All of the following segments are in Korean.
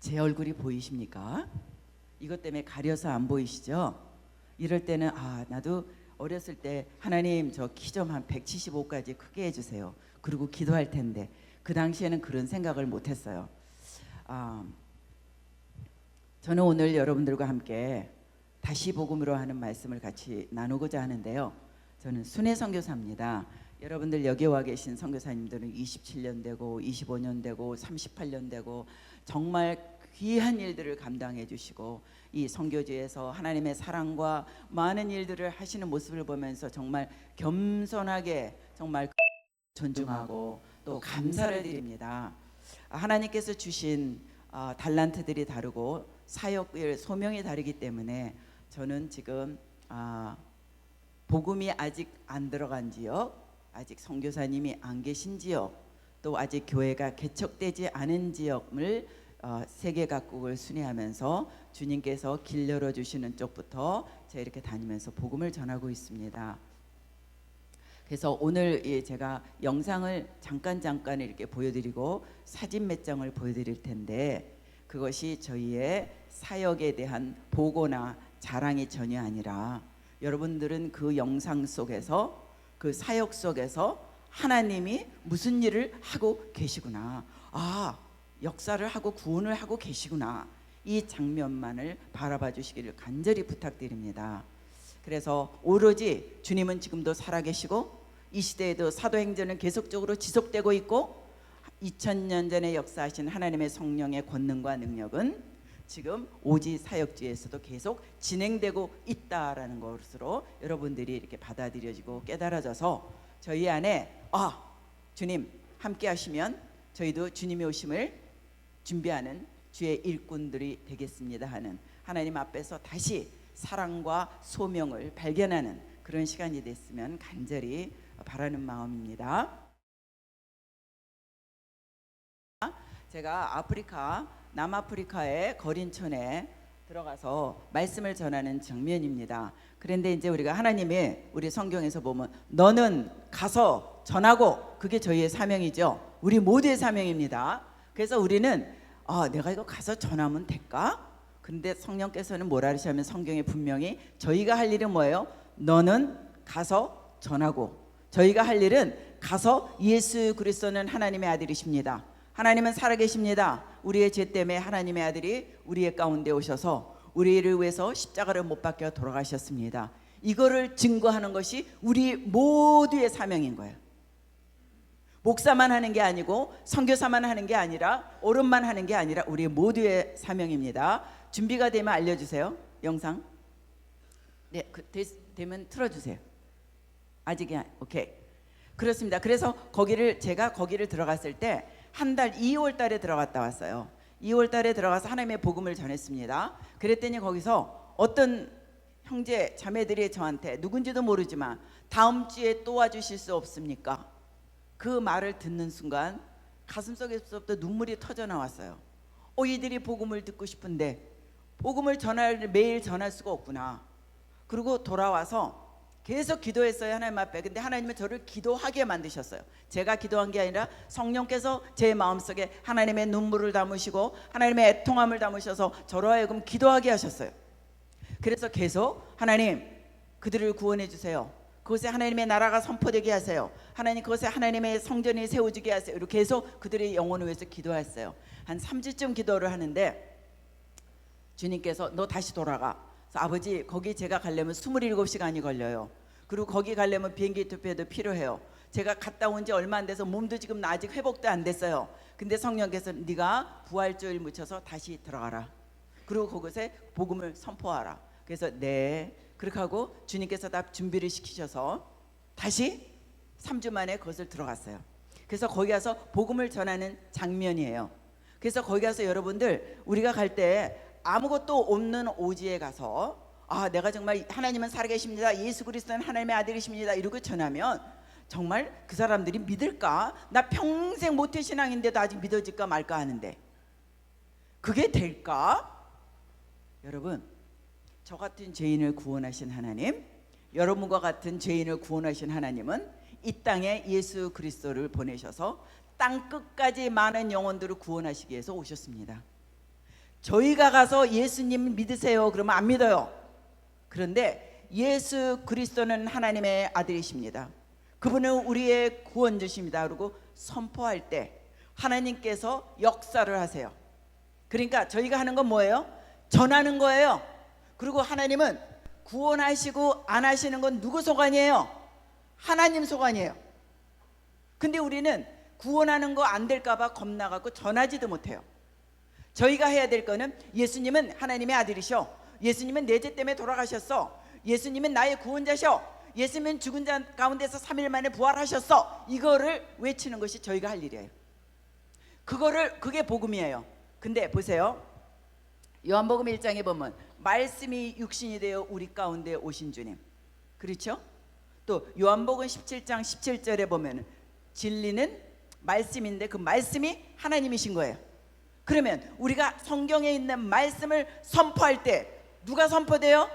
제 얼굴이 보이십니까? 이것 때문에 가려서 안 보이시죠? 이럴 때는 나도 어렸을 때 하나님 저 키 좀 한 175까지 크게 해주세요. 그리고 기도할 텐데 그 당시에는 그런 생각을 못했어요. 저는 오늘 여러분들과 함께 다시 복음으로 하는 말씀을 같이 나누고자 하는데요. 저는 순회 선교사입니다. 여러분들 여기 와 계신 선교사님들은 27년 되고 25년 되고 38년 되고 정말 귀한 일들을 감당해 주시고 이 선교지에서 하나님의 사랑과 많은 일들을 하시는 모습을 보면서 정말 겸손하게 정말 존중하고 또 감사를 드립니다. 하나님께서 주신 달란트들이 다르고 사역의 소명이 다르기 때문에 저는 지금 복음이 아직 안 들어간 지역, 아직 선교사님이 안 계신 지역, 또 아직 교회가 개척되지 않은 지역을 세계 각국을 순회하면서 주님께서 길 열어주시는 쪽부터 제가 이렇게 다니면서 복음을 전하고 있습니다. 그래서 오늘 제가 영상을 잠깐 이렇게 보여드리고 사진 몇 장을 보여드릴 텐데 그것이 저희의 사역에 대한 보고나 자랑이 전혀 아니라 여러분들은 그 영상 속에서 그 사역 속에서 하나님이 무슨 일을 하고 계시구나, 역사를 하고 구원을 하고 계시구나, 이 장면만을 바라봐 주시기를 간절히 부탁드립니다. 그래서 오로지 주님은 지금도 살아계시고 이 시대에도 사도행전은 계속적으로 지속되고 있고 2000년 전에 역사하신 하나님의 성령의 권능과 능력은 지금 오지 사역지에서도 계속 진행되고 있다라는 것으로 여러분들이 이렇게 받아들여지고 깨달아져서 저희 안에 주님 함께 하시면 저희도 주님의 오심을 준비하는 주의 일꾼들이 되겠습니다 하는 하나님 앞에서 다시 사랑과 소명을 발견하는 그런 시간이 됐으면 간절히 바라는 마음입니다. 제가 남아프리카의 거린촌에 들어가서 말씀을 전하는 장면입니다. 그런데 이제 우리가 하나님이 우리 성경에서 보면 너는 가서 전하고, 그게 저희의 사명이죠. 우리 모두의 사명입니다. 그래서 우리는 내가 이거 가서 전하면 될까? 근데 성령께서는 뭐라 하시냐면 성경에 분명히 저희가 할 일은 뭐예요? 너는 가서 전하고, 저희가 할 일은 가서 예수 그리스도는 하나님의 아들이십니다. 하나님은 살아계십니다. 우리의 죄 때문에 하나님의 아들이 우리의 가운데 오셔서 우리를 위해서 십자가를 못 박혀 돌아가셨습니다. 이거를 증거하는 것이 우리 모두의 사명인 거예요. 목사만 하는 게 아니고 선교사만 하는 게 아니라 어른만 하는 게 아니라 우리 모두의 사명입니다. 준비가 되면 알려주세요. 영상 되면 틀어주세요. 아직이야. 오케이. 그렇습니다. 그래서 제가 거기를 들어갔을 때 한 달 2월 달에 들어갔다 왔어요. 2월 달에 들어가서 하나님의 복음을 전했습니다. 그랬더니 거기서 어떤 형제 자매들이 저한테 누군지도 모르지만 다음 주에 또 와주실 수 없습니까? 그 말을 듣는 순간 가슴속에서부터 눈물이 터져 나왔어요. 이들이 복음을 듣고 싶은데 복음을 매일 전할 수가 없구나. 그리고 돌아와서 계속 기도했어요, 하나님 앞에. 근데 하나님은 저를 기도하게 만드셨어요. 제가 기도한 게 아니라 성령께서 제 마음속에 하나님의 눈물을 담으시고 하나님의 애통함을 담으셔서 저로 하여금 기도하게 하셨어요. 그래서 계속 하나님 그들을 구원해 주세요. 그곳에 하나님의 나라가 선포되게 하세요. 하나님 그곳에 하나님의 성전이 세워지게 하세요. 이렇게 계속 그들의 영혼을 위해서 기도했어요. 한 3주쯤 기도를 하는데 주님께서 너 다시 돌아가. 아버지 거기 제가 가려면 27시간이 걸려요. 그리고 거기 가려면 비행기 투표도 필요해요. 제가 갔다 온 지 얼마 안 돼서 몸도 지금 아직 회복도 안 됐어요. 근데 성령께서 네가 부활주일 묻혀서 다시 들어가라. 그리고 그곳에 복음을 선포하라. 그래서 네 그렇게 하고 주님께서 다 준비를 시키셔서 다시 3주 만에 그것을 들어갔어요. 그래서 거기 가서 복음을 전하는 장면이에요. 그래서 거기 가서 여러분들 우리가 갈 때 아무것도 없는 오지에 가서 내가 정말 하나님은 살아계십니다. 예수 그리스도는 하나님의 아들이십니다. 이러고 전하면 정말 그 사람들이 믿을까? 나 평생 모태신앙인데도 아직 믿어질까 말까 하는데 그게 될까? 여러분 저 같은 죄인을 구원하신 하나님, 여러분과 같은 죄인을 구원하신 하나님은 이 땅에 예수 그리스도를 보내셔서 땅 끝까지 많은 영혼들을 구원하시기 위해서 오셨습니다. 저희가 가서 예수님 믿으세요 그러면 안 믿어요. 그런데 예수 그리스도는 하나님의 아들이십니다. 그분은 우리의 구원주십니다. 그리고 선포할 때 하나님께서 역사를 하세요. 그러니까 저희가 하는 건 뭐예요? 전하는 거예요. 그리고 하나님은 구원하시고 안 하시는 건 누구 소관이에요? 하나님 소관이에요. 근데 우리는 구원하는 거 안 될까 봐 겁나갖고 전하지도 못해요. 저희가 해야 될 거는 예수님은 하나님의 아들이셔. 예수님은 내 죄 때문에 돌아가셨어. 예수님은 나의 구원자셔. 예수님은 죽은 자 가운데서 3일 만에 부활하셨어. 이거를 외치는 것이 저희가 할 일이에요. 그게 복음이에요. 근데 보세요. 요한복음 1장에 보면 말씀이 육신이 되어 우리 가운데 오신 주님. 그렇죠? 또 요한복음 17장 17절에 보면 진리는 말씀인데 그 말씀이 하나님이신 거예요. 그러면 우리가 성경에 있는 말씀을 선포할 때 누가 선포돼요?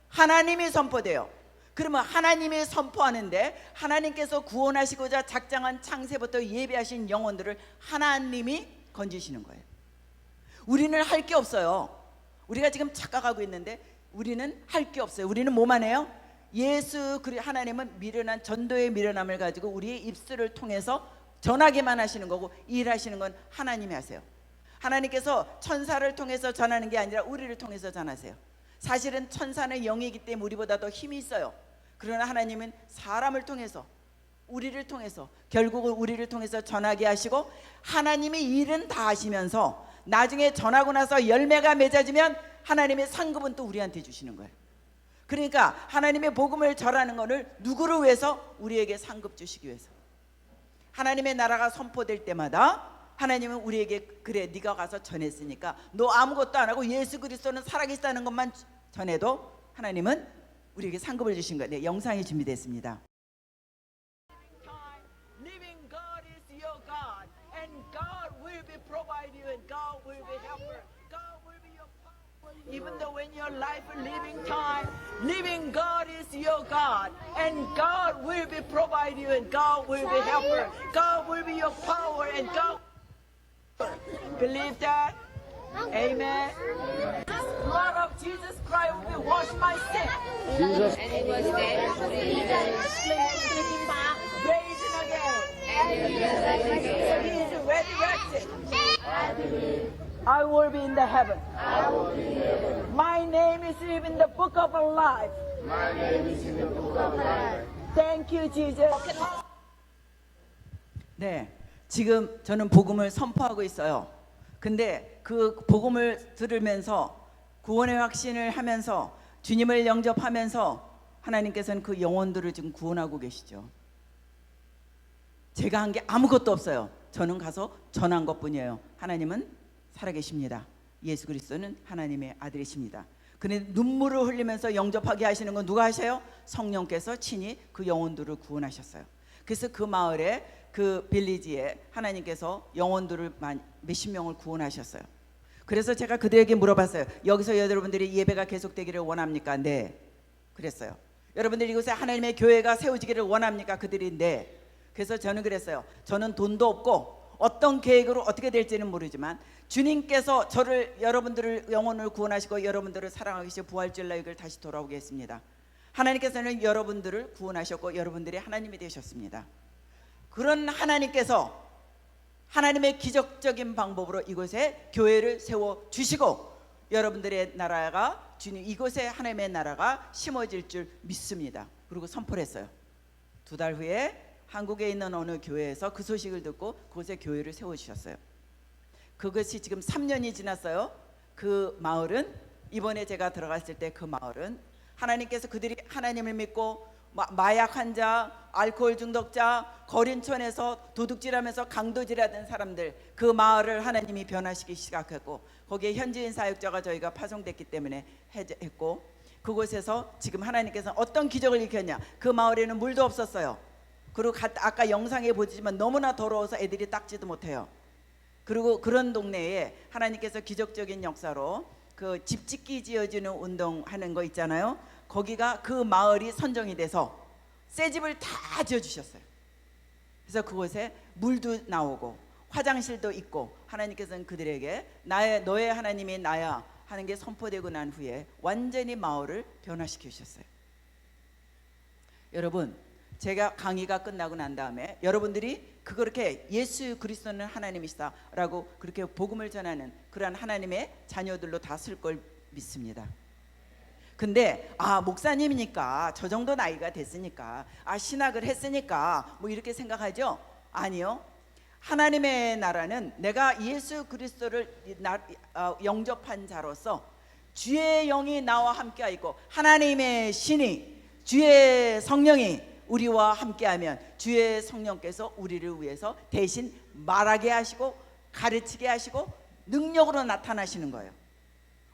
하나님이 선포돼요. 그러면 하나님이 선포하는데 하나님께서 구원하시고자 작정한 창세부터 예비하신 영혼들을 하나님이 건지시는 거예요. 우리는 할 게 없어요. 우리가 지금 착각하고 있는데 우리는 할 게 없어요. 우리는 뭐만 해요? 하나님은 미련한 전도의 미련함을 가지고 우리의 입술을 통해서 전하기만 하시는 거고 일하시는 건 하나님이 하세요. 하나님께서 천사를 통해서 전하는 게 아니라 우리를 통해서 전하세요. 사실은 천사는 영이기 때문에 우리보다 더 힘이 있어요. 그러나 하나님은 사람을 통해서 우리를 통해서 결국은 우리를 통해서 전하게 하시고 하나님이 일은 다 하시면서 나중에 전하고 나서 열매가 맺어지면 하나님의 상급은 또 우리한테 주시는 거예요. 그러니까 하나님의 복음을 전하는 것을 누구를 위해서? 우리에게 상급 주시기 위해서. 하나님의 나라가 선포될 때마다 하나님은 우리에게 그래 네가 가서 전했으니까 너 아무것도 안 하고 예수 그리스도는 살아계시다는 것만 전해도 하나님은 우리에게 상급을 주신 거예요. 네, 영상이 준비됐습니다. Living God is your God, and God will be provide you, and God will be helper. God will be your power. Even though in your life, living time, living God is your God, and God will be provide you, and God will be helper. God will be your power, and God. Believe that. Amen. Blood of Jesus Christ will wash my sin. Jesus. And he was dead for 3 days. Sleeping back, raising again. And he is resurrected. He is resurrected. I will be in the heaven. My name is in the book of life. Thank you, Jesus. 네, 지금 저는 복음을 선포하고 있어요. 근데 그 복음을 들으면서 구원의 확신을 하면서 주님을 영접하면서 하나님께서는 그 영혼들을 지금 구원하고 계시죠. 제가 한 게 아무것도 없어요. 저는 가서 전한 것뿐이에요. 하나님은 살아계십니다. 예수 그리스도는 하나님의 아들이십니다. 그런데 눈물을 흘리면서 영접하게 하시는 건 누가 하셔요? 성령께서 친히 그 영혼들을 구원하셨어요. 그래서 그 마을에 그 빌리지에 하나님께서 영혼들을 몇십 명을 구원하셨어요. 그래서 제가 그들에게 물어봤어요. 여기서 여러분들이 예배가 계속되기를 원합니까? 네. 그랬어요. 여러분들이 이곳에 하나님의 교회가 세워지기를 원합니까? 그들이 네. 그래서 저는 그랬어요. 저는 돈도 없고 어떤 계획으로 어떻게 될지는 모르지만 주님께서 여러분들을 영혼을 구원하시고 여러분들을 사랑하시고 부활주일날 여기를 다시 돌아오게 했습니다. 하나님께서는 여러분들을 구원하셨고 여러분들이 하나님이 되셨습니다. 그런 하나님께서 하나님의 기적적인 방법으로 이곳에 교회를 세워주시고 여러분들의 나라가 주님 이곳에 하나님의 나라가 심어질 줄 믿습니다. 그리고 선포를 했어요. 2달 후에 한국에 있는 어느 교회에서 그 소식을 듣고 그곳에 교회를 세워주셨어요. 그것이 지금 3년이 지났어요. 그 마을은 이번에 제가 들어갔을 때 그 마을은 하나님께서 그들이 하나님을 믿고 마약 환자, 알코올 중독자, 거린촌에서 도둑질하면서 강도질하던 사람들 그 마을을 하나님이 변화시키기 시작했고 거기에 현지인 사역자가 저희가 파송됐기 때문에 했고 그곳에서 지금 하나님께서 어떤 기적을 일으켰냐. 그 마을에는 물도 없었어요. 그리고 아까 영상에 보지만 너무나 더러워서 애들이 닦지도 못해요. 그리고 그런 동네에 하나님께서 기적적인 역사로 그 집짓기 지어주는 운동하는 거 있잖아요. 거기가 그 마을이 선정이 돼서 새 집을 다 지어주셨어요. 그래서 그곳에 물도 나오고 화장실도 있고 하나님께서는 그들에게 너의 하나님이 나야 하는 게 선포되고 난 후에 완전히 마을을 변화시켜 주셨어요. 여러분, 제가 강의가 끝나고 난 다음에 여러분들이 그렇게 예수 그리스도는 하나님이시다라고 그렇게 복음을 전하는 그러한 하나님의 자녀들로 다 쓸 걸 믿습니다. 근데 목사님이니까 저 정도 나이가 됐으니까 신학을 했으니까 뭐 이렇게 생각하죠? 아니요. 하나님의 나라는 내가 예수 그리스도를 영접한 자로서 주의 영이 나와 함께 있고 하나님의 신이 주의 성령이 우리와 함께하면 주의 성령께서 우리를 위해서 대신 말하게 하시고 가르치게 하시고 능력으로 나타나시는 거예요.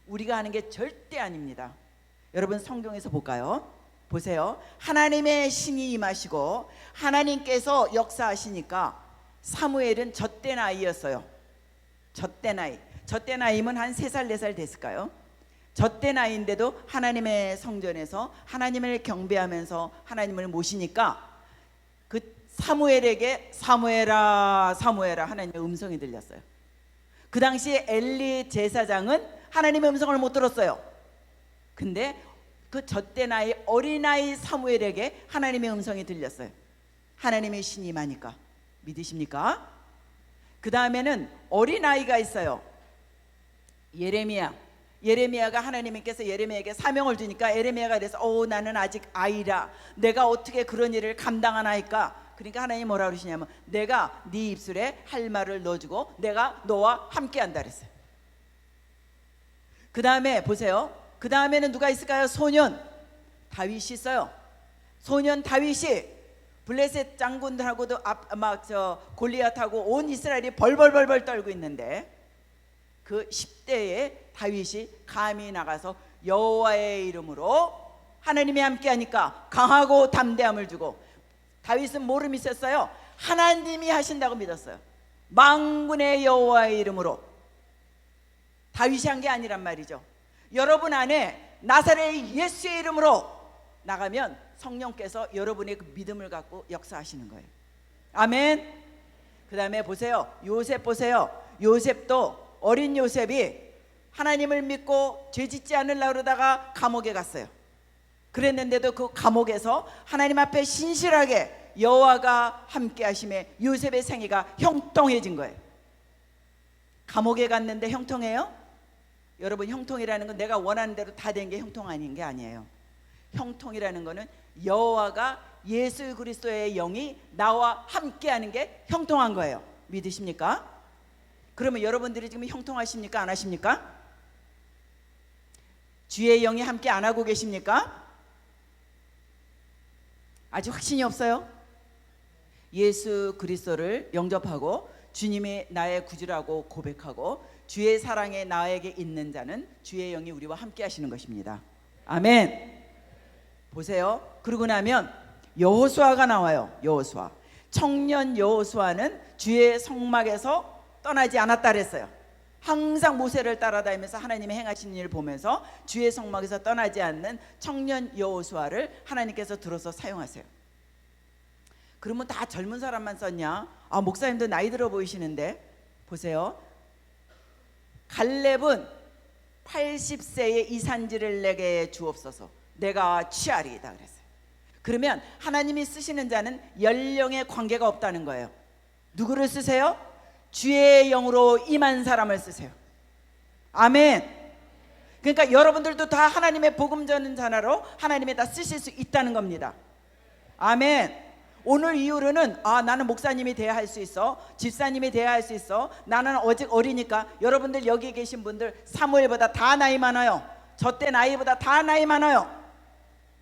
우리가 하는 게 절대 아닙니다. 여러분 성경에서 볼까요? 보세요. 하나님의 신이 임하시고 하나님께서 역사하시니까 사무엘은 젖된 아이였어요. 젖된 아이면 한 3살 4살 됐을까요? 젖된 아이인데도 하나님의 성전에서 하나님을 경배하면서 하나님을 모시니까 그 사무엘에게 사무엘아 사무엘아 하나님의 음성이 들렸어요. 그 당시에 엘리 제사장은 하나님의 음성을 못 들었어요. 근데 그 젖된 아이 어린아이 사무엘에게 하나님의 음성이 들렸어요. 하나님의 신이 임하니까. 믿으십니까? 그 다음에는 어린아이가 있어요. 예레미야가 하나님께서 예레미야에게 사명을 주니까 예레미야가 그래서 나는 아직 아이라 내가 어떻게 그런 일을 감당하나이까. 그러니까 하나님이 뭐라 그러시냐면 내가 네 입술에 할 말을 넣어주고 내가 너와 함께한다 그랬어요. 그 다음에 보세요. 그 다음에는 누가 있을까요? 소년 다윗이 있어요. 소년 다윗이 블레셋 장군들하고도 골리앗하고 온 이스라엘이 벌벌 떨고 있는데 그 10대에 다윗이 감히 나가서 여호와의 이름으로 하나님이 함께하니까 강하고 담대함을 주고 다윗은 뭐를 믿었어요? 하나님이 하신다고 믿었어요. 만군의 여호와의 이름으로. 다윗이 한 게 아니란 말이죠. 여러분 안에 나사렛 예수의 이름으로 나가면 성령께서 여러분의 그 믿음을 갖고 역사하시는 거예요. 아멘. 그 다음에 보세요. 요셉 보세요. 요셉도 어린 요셉이 하나님을 믿고 죄짓지 않으려고 그러다가 감옥에 갔어요. 그랬는데도 그 감옥에서 하나님 앞에 신실하게 여호와가 함께 하심에 요셉의 생애가 형통해진 거예요. 감옥에 갔는데 형통해요? 여러분 형통이라는 건 내가 원하는 대로 다 된 게 형통 아닌 게 아니에요. 형통이라는 거는 여호와가 예수 그리스도의 영이 나와 함께하는 게 형통한 거예요. 믿으십니까? 그러면 여러분들이 지금 형통하십니까? 안 하십니까? 주의 영이 함께 안 하고 계십니까? 아직 확신이 없어요? 예수 그리스도를 영접하고 주님이 나의 구주라고 고백하고 주의 사랑에 나에게 있는 자는 주의 영이 우리와 함께 하시는 것입니다. 아멘. 보세요. 그러고 나면 여호수아가 나와요. 여호수아. 청년 여호수아는 주의 성막에서 떠나지 않았다 그랬어요. 항상 모세를 따라다니면서 하나님의 행하신 일을 보면서 주의 성막에서 떠나지 않는 청년 여호수아를 하나님께서 들어서 사용하세요. 그러면 다 젊은 사람만 썼냐? 목사님도 나이 들어 보이시는데 보세요. 갈렙은 80세의 이 산지를 내게 주옵소서 내가 취하리이다 그랬어요. 그러면 하나님이 쓰시는 자는 연령에 관계가 없다는 거예요. 누구를 쓰세요? 주의 영으로 임한 사람을 쓰세요. 아멘. 그러니까 여러분들도 다 하나님의 복음 전하는 자로 하나님이 다 쓰실 수 있다는 겁니다. 아멘. 오늘 이후로는 나는 목사님이 돼야 할 수 있어, 집사님이 돼야 할 수 있어, 나는 아직 어리니까. 여러분들 여기 계신 분들 사무엘보다 다 나이 많아요. 저 때 나이보다 다 나이 많아요.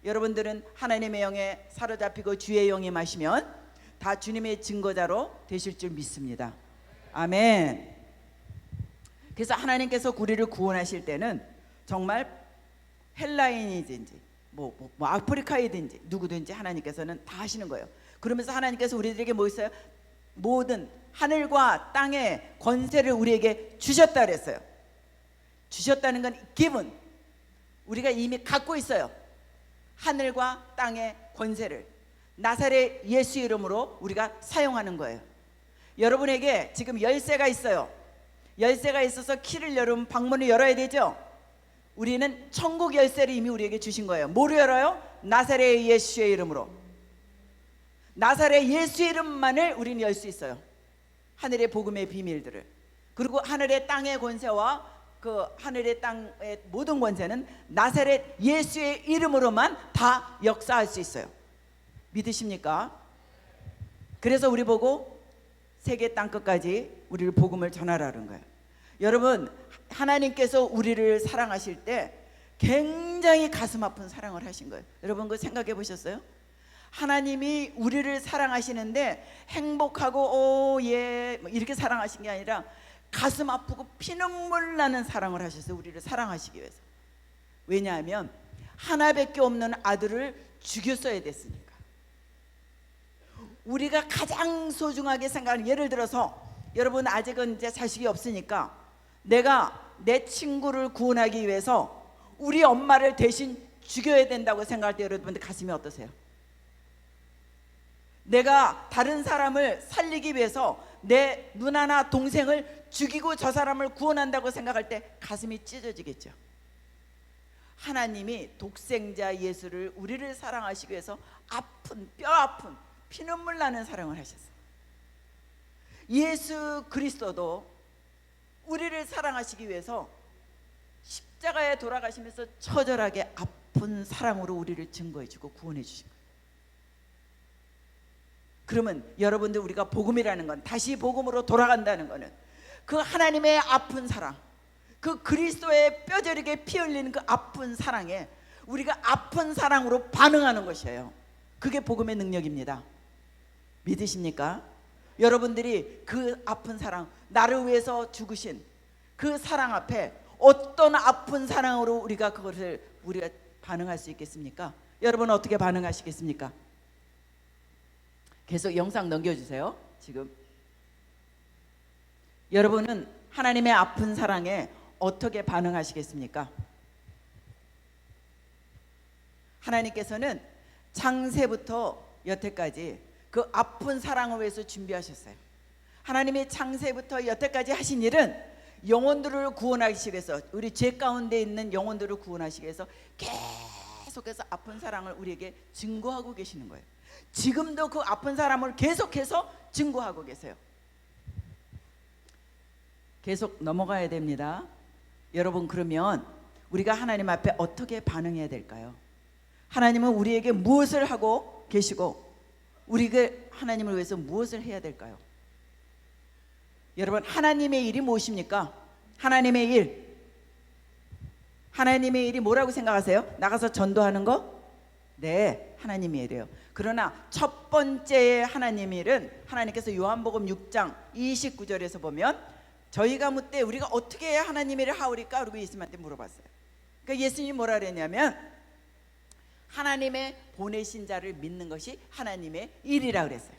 여러분들은 하나님의 영에 사로잡히고 주의 영이 마시면 다 주님의 증거자로 되실 줄 믿습니다. 아멘. 그래서 하나님께서 우리를 구원하실 때는 정말 헬라인이든지 뭐 아프리카이든지 누구든지 하나님께서는 다 하시는 거예요. 그러면서 하나님께서 우리들에게 뭐 있어요? 모든 하늘과 땅의 권세를 우리에게 주셨다 그랬어요. 주셨다는 건 given. 우리가 이미 갖고 있어요. 하늘과 땅의 권세를 나사렛 예수 이름으로 우리가 사용하는 거예요. 여러분에게 지금 열쇠가 있어요. 열쇠가 있어서 키를 열으면 방문을 열어야 되죠. 우리는 천국 열쇠를 이미 우리에게 주신 거예요. 뭐로 열어요? 나사렛 예수의 이름으로. 나사렛 예수의 이름만을 우리는 열 수 있어요. 하늘의 복음의 비밀들을. 그리고 하늘의 땅의 권세와 그 하늘의 땅의 모든 권세는 나사렛 예수의 이름으로만 다 역사할 수 있어요. 믿으십니까? 그래서 우리 보고 세계 땅끝까지 우리를 복음을 전하라는 거예요. 여러분, 하나님께서 우리를 사랑하실 때 굉장히 가슴 아픈 사랑을 하신 거예요. 여러분 그거 생각해 보셨어요? 하나님이 우리를 사랑하시는데 행복하고 오예 이렇게 사랑하신 게 아니라 가슴 아프고 피눈물 나는 사랑을 하셨어요. 우리를 사랑하시기 위해서. 왜냐하면 하나밖에 없는 아들을 죽였어야 됐으니까. 우리가 가장 소중하게 생각하는, 예를 들어서 여러분 아직은 이제 자식이 없으니까 내가 내 친구를 구원하기 위해서 우리 엄마를 대신 죽여야 된다고 생각할 때 여러분들 가슴이 어떠세요? 내가 다른 사람을 살리기 위해서 내 누나나 동생을 죽이고 저 사람을 구원한다고 생각할 때 가슴이 찢어지겠죠. 하나님이 독생자 예수를 우리를 사랑하시기 위해서 아픈, 뼈 아픈, 피눈물 나는 사랑을 하셨어요. 예수 그리스도도 우리를 사랑하시기 위해서 십자가에 돌아가시면서 처절하게 아픈 사랑으로 우리를 증거해주고 구원해주신 거예요. 그러면 여러분들, 우리가 복음이라는 건, 다시 복음으로 돌아간다는 거는 그 하나님의 아픈 사랑, 그 그리스도의 뼈저리게 피 흘리는 그 아픈 사랑에 우리가 아픈 사랑으로 반응하는 것이에요. 그게 복음의 능력입니다. 믿으십니까? 여러분들이 그 아픈 사랑, 나를 위해서 죽으신 그 사랑 앞에 어떤 아픈 사랑으로 우리가 그것을 우리가 반응할 수 있겠습니까? 여러분 어떻게 반응하시겠습니까? 계속 영상 넘겨주세요. 지금 여러분은 하나님의 아픈 사랑에 어떻게 반응하시겠습니까? 하나님께서는 창세부터 여태까지 그 아픈 사랑을 위해서 준비하셨어요. 하나님이 창세부터 여태까지 하신 일은 영혼들을 구원하시기 위해서, 우리 죄 가운데 있는 영혼들을 구원하시기 위해서 계속해서 아픈 사랑을 우리에게 증거하고 계시는 거예요. 지금도 그 아픈 사람을 계속해서 증거하고 계세요. 계속 넘어가야 됩니다. 여러분, 그러면 우리가 하나님 앞에 어떻게 반응해야 될까요? 하나님은 우리에게 무엇을 하고 계시고 우리가 하나님을 위해서 무엇을 해야 될까요? 여러분, 하나님의 일이 무엇입니까? 하나님의 일, 하나님의 일이 뭐라고 생각하세요? 나가서 전도하는 거? 네, 하나님의 일이에요. 그러나 첫 번째 하나님의 일은, 하나님께서 요한복음 6장 29절에서 보면, 저희가 묻되 우리가 어떻게 해야 하나님의 일을 하오리까? 그리고 예수님한테 물어봤어요. 그러니까 예수님이 뭐라 그랬냐면, 하나님의 보내신 자를 믿는 것이 하나님의 일이라 그랬어요.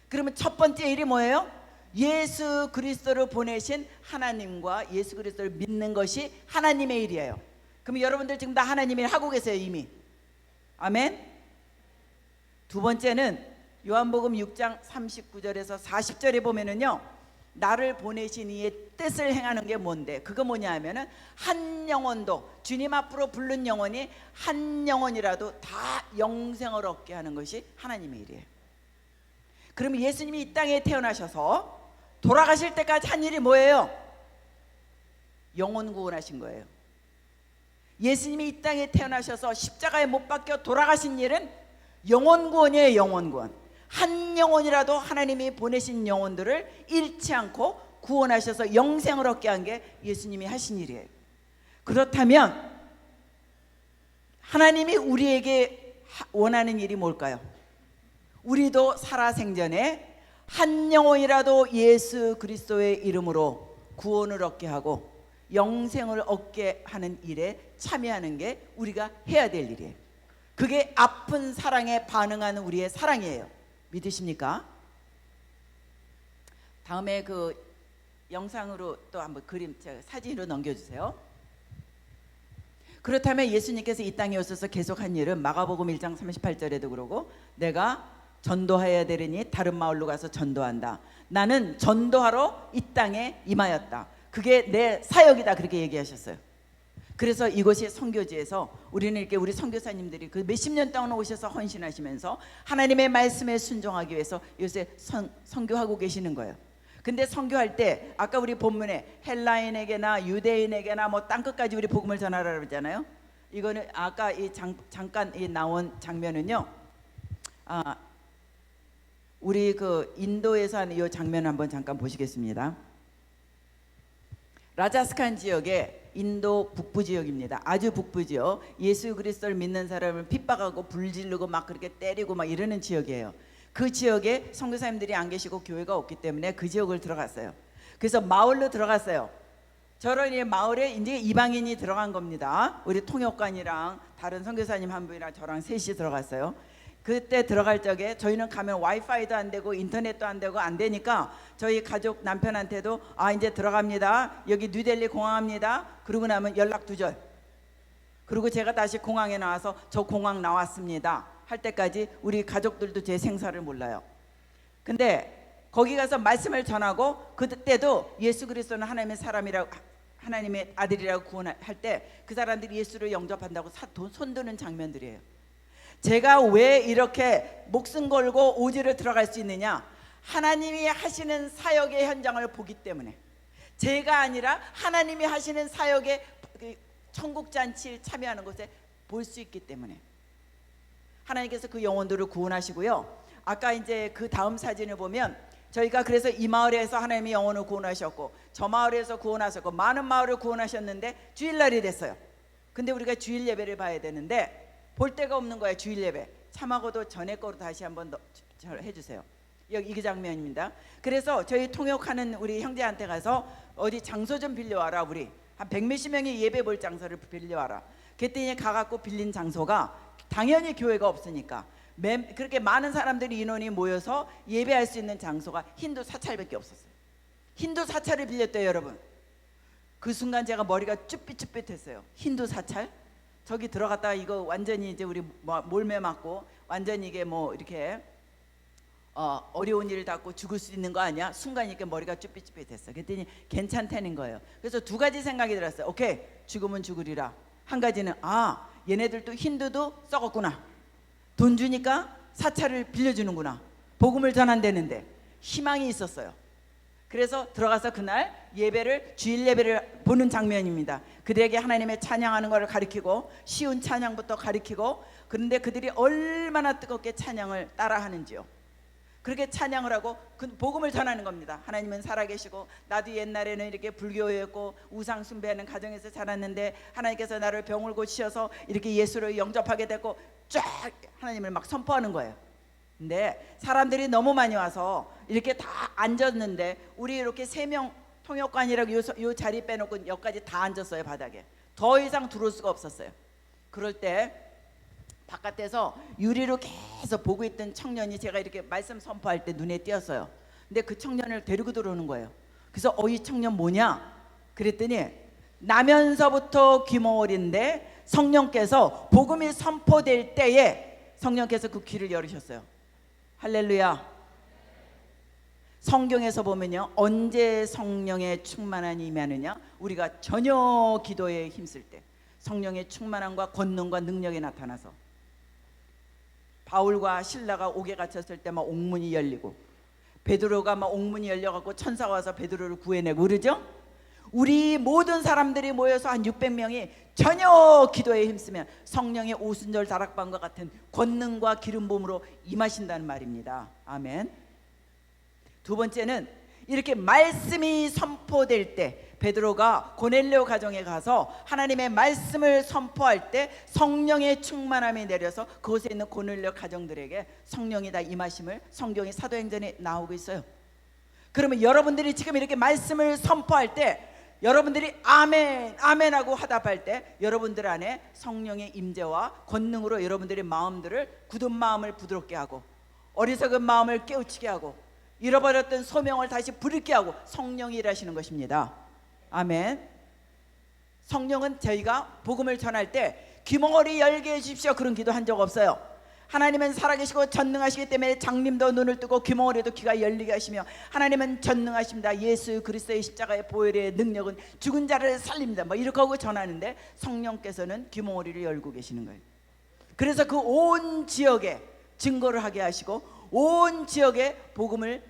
그러면 첫 번째 일이 뭐예요? 예수 그리스도를 보내신 하나님과 예수 그리스도를 믿는 것이 하나님의 일이에요. 그럼 여러분들 지금 다 하나님의 일 하고 계세요, 이미. 아멘. 두 번째는 요한복음 6장 39절에서 40절에 보면은요, 나를 보내신 이의 뜻을 행하는 게 뭔데? 그거 뭐냐 하면은, 한 영혼도, 주님 앞으로 부른 영혼이 한 영혼이라도 다 영생을 얻게 하는 것이 하나님의 일이에요. 그럼 예수님이 이 땅에 태어나셔서 돌아가실 때까지 한 일이 뭐예요? 영혼 구원하신 거예요. 예수님이 이 땅에 태어나셔서 십자가에 못 박혀 돌아가신 일은 영혼 구원이에요. 영혼 구원. 한 영혼이라도 하나님이 보내신 영혼들을 잃지 않고 구원하셔서 영생을 얻게 한 게 예수님이 하신 일이에요. 그렇다면 하나님이 우리에게 원하는 일이 뭘까요? 우리도 살아생전에 한 영혼이라도 예수 그리스도의 이름으로 구원을 얻게 하고 영생을 얻게 하는 일에 참여하는 게 우리가 해야 될 일이에요. 그게 아픈 사랑에 반응하는 우리의 사랑이에요. 믿으십니까? 다음에 그 영상으로 또 한번 그림, 사진으로 넘겨주세요. 그렇다면 예수님께서 이 땅에 오셔서 계속 한 일은 마가복음 1장 38절에도 그러고, 내가 전도하여야 되리니 다른 마을로 가서 전도한다. 나는 전도하러 이 땅에 임하였다. 그게 내 사역이다. 그렇게 얘기하셨어요. 그래서 이곳이 선교지에서 우리는 이렇게 우리 선교사님들이 그 몇십 년 동안 오셔서 헌신하시면서 하나님의 말씀에 순종하기 위해서 요새 선교하고 계시는 거예요. 근데 선교할 때 아까 우리 본문에 헬라인에게나 유대인에게나 뭐 땅끝까지 우리 복음을 전하라 그러잖아요. 이거는 아까 이 잠깐 이 나온 장면은요. 우리 그 인도에서 하는 이 장면 한번 잠깐 보시겠습니다. 라자스칸 지역에 인도 북부 지역입니다. 아주 북부 지역. 예수 그리스도를 믿는 사람을 핍박하고 불지르고 막 그렇게 때리고 막 이러는 지역이에요. 그 지역에 선교사님들이 안 계시고 교회가 없기 때문에 그 지역을 들어갔어요. 그래서 마을로 들어갔어요. 저런 이 마을에 이제 이방인이 들어간 겁니다. 우리 통역관이랑 다른 선교사님 한 분이랑 저랑 셋이 들어갔어요. 그때 들어갈 적에 저희는 가면 와이파이도 안 되고 인터넷도 안 되고 안 되니까 저희 가족 남편한테도 이제 들어갑니다. 여기 뉴델리 공항합니다. 그러고 나면 연락 두절. 그리고 제가 다시 공항에 나와서 저 공항 나왔습니다 할 때까지 우리 가족들도 제 생사를 몰라요. 근데 거기 가서 말씀을 전하고 그때도 예수 그리스도는 하나님의 사람이라고 하나님의 아들이라고 구원할 때 그 사람들이 예수를 영접한다고 손드는 장면들이에요. 제가 왜 이렇게 목숨 걸고 오지를 들어갈 수 있느냐? 하나님이 하시는 사역의 현장을 보기 때문에. 제가 아니라 하나님이 하시는 사역의 천국 잔치에 참여하는 곳에 볼 수 있기 때문에. 하나님께서 그 영혼들을 구원하시고요. 아까 이제 그 다음 사진을 보면 저희가 그래서 이 마을에서 하나님이 영혼을 구원하셨고 저 마을에서 구원하셨고 많은 마을을 구원하셨는데 주일날이 됐어요. 근데 우리가 주일 예배를 봐야 되는데 볼 데가 없는 거예요. 주일 예배. 참하고도 전에 거로 다시 한번 해주세요. 여기 이 장면입니다. 그래서 저희 통역하는 우리 형제한테 가서 어디 장소 좀 빌려와라. 우리 한 100몇십 명이 예배 볼 장소를 빌려와라. 그랬더니 가갖고 빌린 장소가 당연히 교회가 없으니까 그렇게 많은 사람들이 인원이 모여서 예배할 수 있는 장소가 힌두 사찰밖에 없었어요. 힌두 사찰을 빌렸대요. 여러분. 그 순간 제가 머리가 쭈삣쭈삣했어요. 힌두 사찰? 저기 들어갔다가 이거 완전히 이제 우리 몰매 맞고 완전히 이게 뭐 이렇게 어려운 일을 닦고 죽을 수 있는 거 아니야? 순간 이렇게 머리가 쭈삣쭈삣했어. 그랬더니 괜찮다는 거예요. 그래서 두 가지 생각이 들었어요. 오케이, 죽으면 죽으리라. 한 가지는 얘네들도 힌두도 썩었구나. 돈 주니까 사찰을 빌려주는구나. 복음을 전한다는데 희망이 있었어요. 그래서 들어가서 그날 예배를 주일 예배를 보는 장면입니다. 그들에게 하나님의 찬양하는 것을 가르치고 쉬운 찬양부터 가르치고 그런데 그들이 얼마나 뜨겁게 찬양을 따라하는지요. 그렇게 찬양을 하고 그 복음을 전하는 겁니다. 하나님은 살아계시고 나도 옛날에는 이렇게 불교였고 우상 숭배하는 가정에서 자랐는데 하나님께서 나를 병을 고치셔서 이렇게 예수를 영접하게 됐고 쫙 하나님을 막 선포하는 거예요. 근데 사람들이 너무 많이 와서 이렇게 다 앉았는데 우리 이렇게 3명 통역관이라고 요 자리 빼놓고 여기까지 다 앉았어요. 바닥에. 더 이상 들어올 수가 없었어요. 그럴 때 바깥에서 유리로 계속 보고 있던 청년이 제가 이렇게 말씀 선포할 때 눈에 띄었어요. 근데 그 청년을 데리고 들어오는 거예요. 그래서 이 청년 뭐냐? 그랬더니 나면서부터 귀머거리인데 성령께서 복음이 선포될 때에 성령께서 그 귀를 열으셨어요. 할렐루야. 성경에서 보면요, 언제 성령의 충만함이 임하느냐? 우리가 전혀 기도에 힘쓸 때 성령의 충만함과 권능과 능력이 나타나서 바울과 실라가 옥에 갇혔을 때 막 옥문이 열리고 베드로가 막 옥문이 열려갖고 천사가 와서 베드로를 구해내고 그러죠? 우리 모든 사람들이 모여서 한 600명이 전혀 기도에 힘쓰면 성령의 오순절 다락방과 같은 권능과 기름 부음으로 임하신다는 말입니다. 아멘. 두 번째는 이렇게 말씀이 선포될 때 베드로가 고넬료 가정에 가서 하나님의 말씀을 선포할 때 성령의 충만함이 내려서 그곳에 있는 고넬료 가정들에게 성령이 다 임하심을 성경의 사도행전에 나오고 있어요. 그러면 여러분들이 지금 이렇게 말씀을 선포할 때 여러분들이 아멘 아멘하고 화답할 때 여러분들 안에 성령의 임재와 권능으로 여러분들의 마음들을 굳은 마음을 부드럽게 하고 어리석은 마음을 깨우치게 하고 잃어버렸던 소명을 다시 부르게 하고 성령이 일하시는 것입니다. 아멘. 성령은 저희가 복음을 전할 때 귀머거리 열게 해주십시오 그런 기도 한 적 없어요. 하나님은 살아계시고 전능하시기 때문에 장님도 눈을 뜨고 귀멍이라도 귀가 열리게 하시며 하나님은 전능하십니다. 예수 그리스도의 십자가의 보혈의 능력은 죽은 자를 살립니다. 뭐 이렇게 하고 전하는데 성령께서는 귀멍이를 열고 계시는 거예요. 그래서 그 온 지역에 증거를 하게 하시고 온 지역에 복음을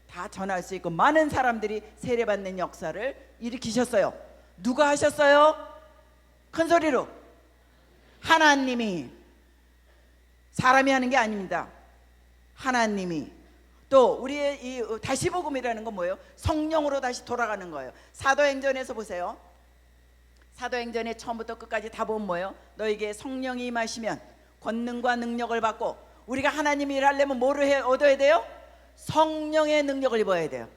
다 전할 수 있고 많은 사람들이 세례받는 역사를 일으키셨어요. 누가 하셨어요? 큰 소리로. 하나님이. 사람이 하는 게 아닙니다. 하나님이. 또 우리의 이 다시 복음이라는 건 뭐예요? 성령으로 다시 돌아가는 거예요. 사도행전에서 보세요. 사도행전의 처음부터 끝까지 다 보면 뭐예요? 너에게 성령이 임하시면 권능과 능력을 받고, 우리가 하나님이 일하려면 뭐를 얻어야 돼요? 성령의 능력을 입어야 돼요.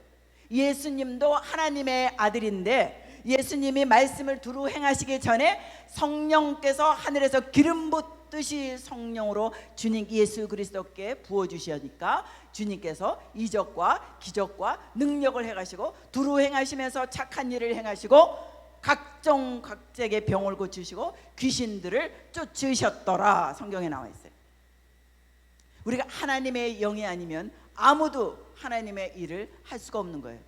예수님도 하나님의 아들인데 예수님이 말씀을 두루 행하시기 전에 성령께서 하늘에서 기름 붓듯이 성령으로 주님 예수 그리스도께 부어주시니까 주님께서 이적과 기적과 능력을 행하시고 두루 행하시면서 착한 일을 행하시고 각종 각색의 병을 고치시고 귀신들을 쫓으셨더라. 성경에 나와 있어요. 우리가 하나님의 영이 아니면 아무도 하나님의 일을 할 수가 없는 거예요.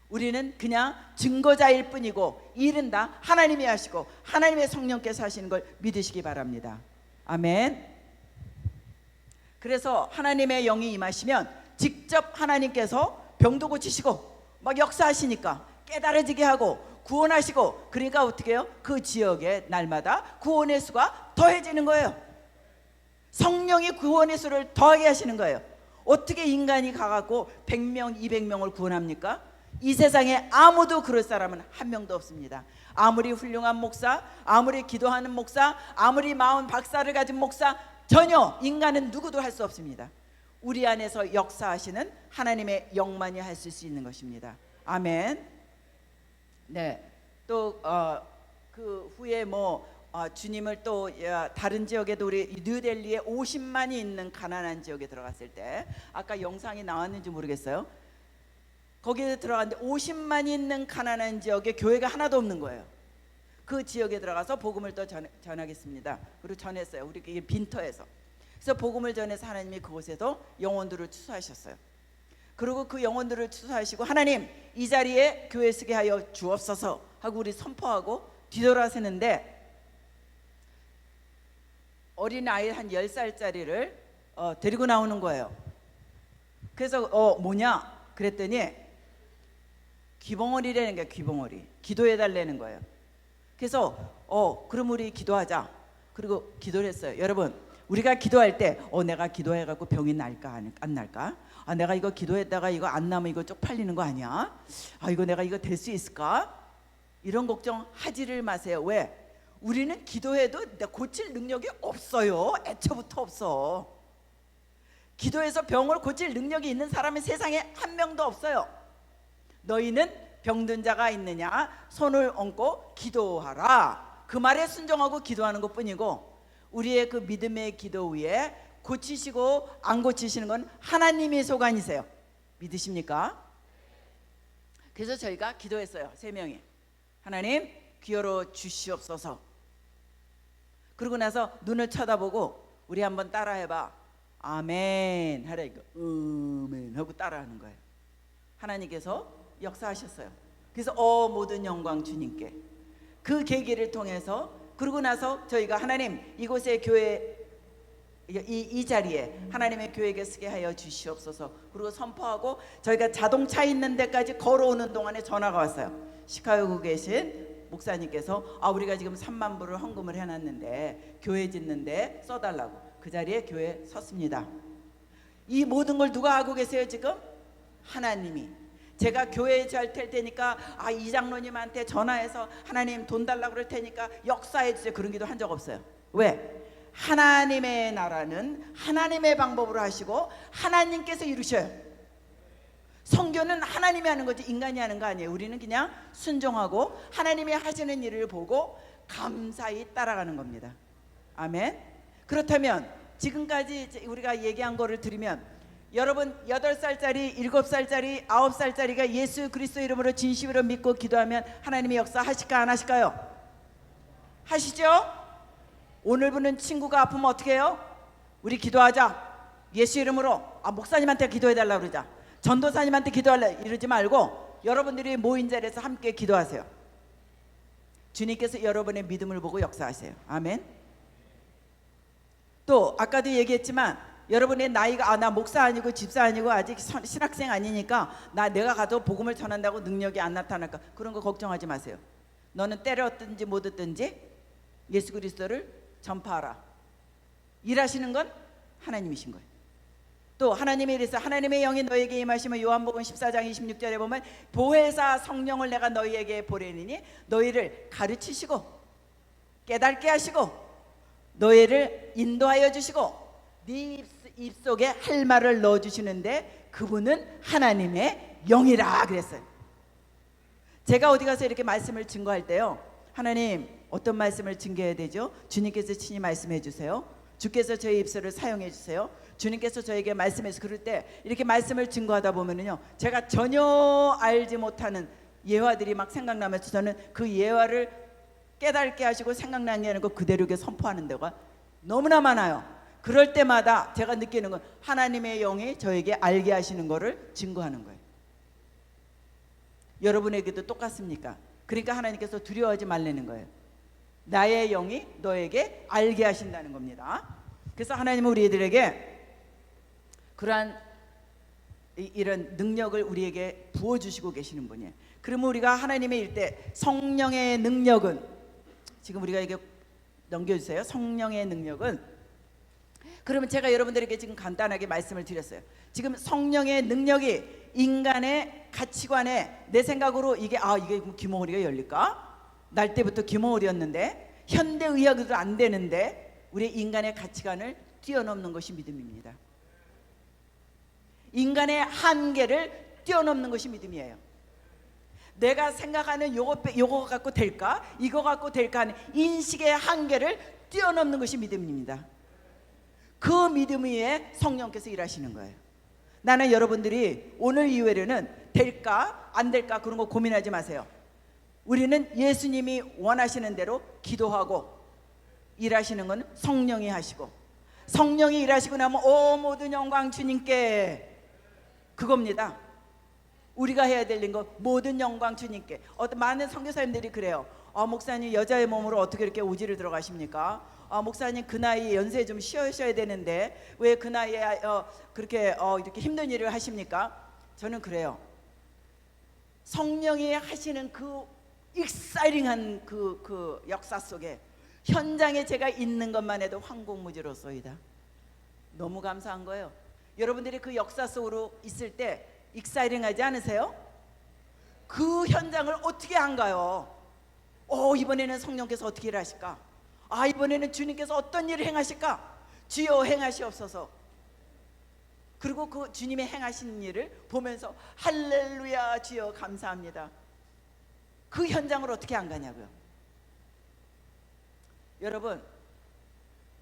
우리는 그냥 증거자일 뿐이고 일은 다 하나님이 하시고 하나님의 성령께서 하시는 걸 믿으시기 바랍니다. 아멘. 그래서 하나님의 영이 임하시면 직접 하나님께서 병도 고치시고 막 역사하시니까 깨달아지게 하고 구원하시고, 그러니까 어떻게 해요? 그 지역에 날마다 구원의 수가 더해지는 거예요. 성령이 구원의 수를 더하게 하시는 거예요. 어떻게 인간이 가갖고 100명 200명을 구원합니까? 이 세상에 아무도 그럴 사람은 한 명도 없습니다. 아무리 훌륭한 목사, 아무리 기도하는 목사, 아무리 마흔 박사를 가진 목사, 전혀 인간은 누구도 할 수 없습니다. 우리 안에서 역사하시는 하나님의 영만이 하실 수 있는 것입니다. 아멘. 네. 또 그 후에 주님을 또 다른 지역에도 우리 뉴델리에 50만이 있는 가난한 지역에 들어갔을 때, 아까 영상이 나왔는지 모르겠어요. 거기에 들어갔는데 50만이 있는 가난한 지역에 교회가 하나도 없는 거예요. 그 지역에 들어가서 복음을 또 전하겠습니다. 그리고 전했어요. 우리 빈터에서. 그래서 복음을 전해서 하나님이 그곳에도 영혼들을 추수하셨어요. 그리고 그 영혼들을 추수하시고 하나님 이 자리에 교회 쓰게 하여 주옵소서 하고 우리 선포하고 뒤돌아서는데, 어린아이 한 10살짜리를 데리고 나오는 거예요. 그래서 뭐냐 그랬더니 귀벙어리라는 게, 귀벙어리 기도해달라는 거예요. 그래서 그럼 우리 기도하자. 그리고 기도를 했어요. 여러분, 우리가 기도할 때 내가 기도해갖고 병이 날까 안 날까? 내가 이거 기도했다가 이거 안 나면 이거 쪽팔리는 거 아니야? 이거 내가 이거 될 수 있을까? 이런 걱정 하지를 마세요. 왜? 우리는 기도해도 고칠 능력이 없어요. 애초부터 없어. 기도해서 병을 고칠 능력이 있는 사람이 세상에 한 명도 없어요. 너희는 병든 자가 있느냐? 손을 얹고 기도하라. 그 말에 순종하고 기도하는 것뿐이고, 우리의 그 믿음의 기도 위에 고치시고 안 고치시는 건 하나님의 소관이세요. 믿으십니까? 그래서 저희가 기도했어요. 3명이. 하나님 귀여로 주시옵소서. 그러고 나서 눈을 쳐다보고 우리 한번 따라해봐. 아멘 하라. 이거 아멘 하고 따라하는 거예요. 하나님께서 역사하셨어요. 그래서 모든 영광 주님께. 그 계기를 통해서, 그러고 나서 저희가 하나님 이곳의 교회 이 자리에 하나님의 교회에 쓰게 하여 주시옵소서. 그리고 선포하고 저희가 자동차 있는 데까지 걸어오는 동안에 전화가 왔어요. 시카고에 계신 목사님께서 우리가 지금 3만 불을 헌금을 해놨는데 교회 짓는데 써달라고. 그 자리에 교회 섰습니다. 이 모든 걸 누가 하고 계세요 지금? 하나님이. 제가 교회에 잘 될 테니까 이 장로님한테 전화해서 하나님 돈 달라고 그럴 테니까 역사해 주세요. 그런 기도 한 적 없어요. 왜? 하나님의 나라는 하나님의 방법으로 하시고 하나님께서 이루셔요. 성교는 하나님이 하는 거지 인간이 하는 거 아니에요. 우리는 그냥 순종하고 하나님이 하시는 일을 보고 감사히 따라가는 겁니다. 아멘. 그렇다면 지금까지 우리가 얘기한 거를 들으면, 여러분 8살짜리, 7살짜리, 9살짜리가 예수 그리스도 이름으로 진심으로 믿고 기도하면 하나님의 역사 하실까 안 하실까요? 하시죠? 오늘 보는 친구가 아프면 어떻게 해요? 우리 기도하자. 예수 이름으로 목사님한테 기도해달라 그러자. 전도사님한테 기도하라 이러지 말고 여러분들이 모인 자리에서 함께 기도하세요. 주님께서 여러분의 믿음을 보고 역사하세요. 아멘. 또 아까도 얘기했지만 여러분의 나이가 나 목사 아니고 집사 아니고 아직 신학생 아니니까 내가 가도 복음을 전한다고 능력이 안 나타날까, 그런 거 걱정하지 마세요. 너는 때렸든지 못 듣든지 예수 그리스도를 전파하라. 일하시는 건 하나님이신 거예요. 또 하나님이 이래서 하나님의 영이 너에게 임하시면 요한복음 14장 26절에 보면 보혜사 성령을 내가 너희에게 보내리니 너희를 가르치시고 깨닫게 하시고 너희를 인도하여 주시고 네 입속에 할 말을 넣어주시는데 그분은 하나님의 영이라 그랬어요. 제가 어디 가서 이렇게 말씀을 증거할 때요, 하나님 어떤 말씀을 증거해야 되죠? 주님께서 친히 말씀해 주세요. 주께서 저희 입술을 사용해 주세요. 주님께서 저에게 말씀해서, 그럴 때 이렇게 말씀을 증거하다 보면은요, 제가 전혀 알지 못하는 예화들이 막 생각나면서 저는 그 예화를 깨닫게 하시고 생각나게 하는 거 그대로 이렇게 선포하는 데가 너무나 많아요. 그럴 때마다 제가 느끼는 건 하나님의 영이 저에게 알게 하시는 거를 증거하는 거예요. 여러분에게도 똑같습니까? 그러니까 하나님께서 두려워하지 말라는 거예요. 나의 영이 너에게 알게 하신다는 겁니다. 그래서 하나님은 우리들에게 그러한 이런 능력을 우리에게 부어주시고 계시는 분이에요. 그러면 우리가 하나님의 일대 성령의 능력은, 지금 우리가 이게 넘겨주세요. 성령의 능력은, 그러면 제가 여러분들에게 지금 간단하게 말씀을 드렸어요. 지금 성령의 능력이 인간의 가치관에, 내 생각으로 이게 귀머거리가 열릴까? 날 때부터 귀머거리였는데 현대의학으로 안 되는데 우리 인간의 가치관을 뛰어넘는 것이 믿음입니다. 인간의 한계를 뛰어넘는 것이 믿음이에요. 내가 생각하는 요거 갖고 될까? 이거 갖고 될까 하는 인식의 한계를 뛰어넘는 것이 믿음입니다. 그 믿음 위에 성령께서 일하시는 거예요. 나는 여러분들이 오늘 이후에는 될까 안 될까 그런 거 고민하지 마세요. 우리는 예수님이 원하시는 대로 기도하고, 일하시는 건 성령이 하시고, 성령이 일하시고 나면 모든 영광 주님께, 그겁니다. 우리가 해야 될 거 모든 영광 주님께. 많은 선교사님들이 그래요. 목사님 여자의 몸으로 어떻게 이렇게 오지를 들어가십니까? 목사님 그 나이에 연세 좀 쉬어야 되는데 왜 그 나이에 그렇게 이렇게 힘든 일을 하십니까? 저는 그래요. 성령이 하시는 그 익사이링한 그 역사 속에 현장에 제가 있는 것만 해도 황공무지로소이다. 너무 감사한 거예요. 여러분들이 그 역사 속으로 있을 때 익사이링하지 않으세요? 그 현장을 어떻게 안 가요? 이번에는 성령께서 어떻게 일하실까? 이번에는 주님께서 어떤 일을 행하실까? 주여 행하시옵소서. 그리고 그 주님의 행하신 일을 보면서 할렐루야 주여 감사합니다. 그 현장을 어떻게 안 가냐고요. 여러분,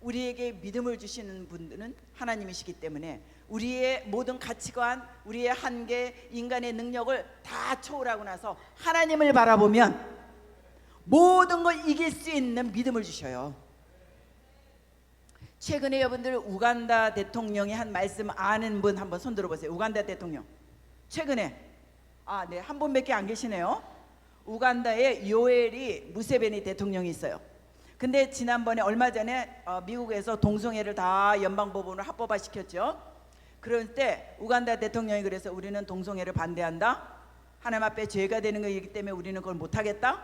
우리에게 믿음을 주시는 분들은 하나님이시기 때문에 우리의 모든 가치관, 우리의 한계, 인간의 능력을 다 초월하고 나서 하나님을 바라보면 모든 걸 이길 수 있는 믿음을 주셔요. 최근에 여러분들 우간다 대통령이 한 말씀 아는 분 한번 손 들어보세요. 우간다 대통령 최근에 네, 한 분밖에 안 계시네요. 우간다에 요엘이 무세베니 대통령이 있어요. 근데 지난번에 얼마 전에 미국에서 동성애를 다 연방법원으로 합법화 시켰죠. 그럴 때 우간다 대통령이 그래서 우리는 동성애를 반대한다. 하나님 앞에 죄가 되는 것이기 때문에 우리는 그걸 못하겠다.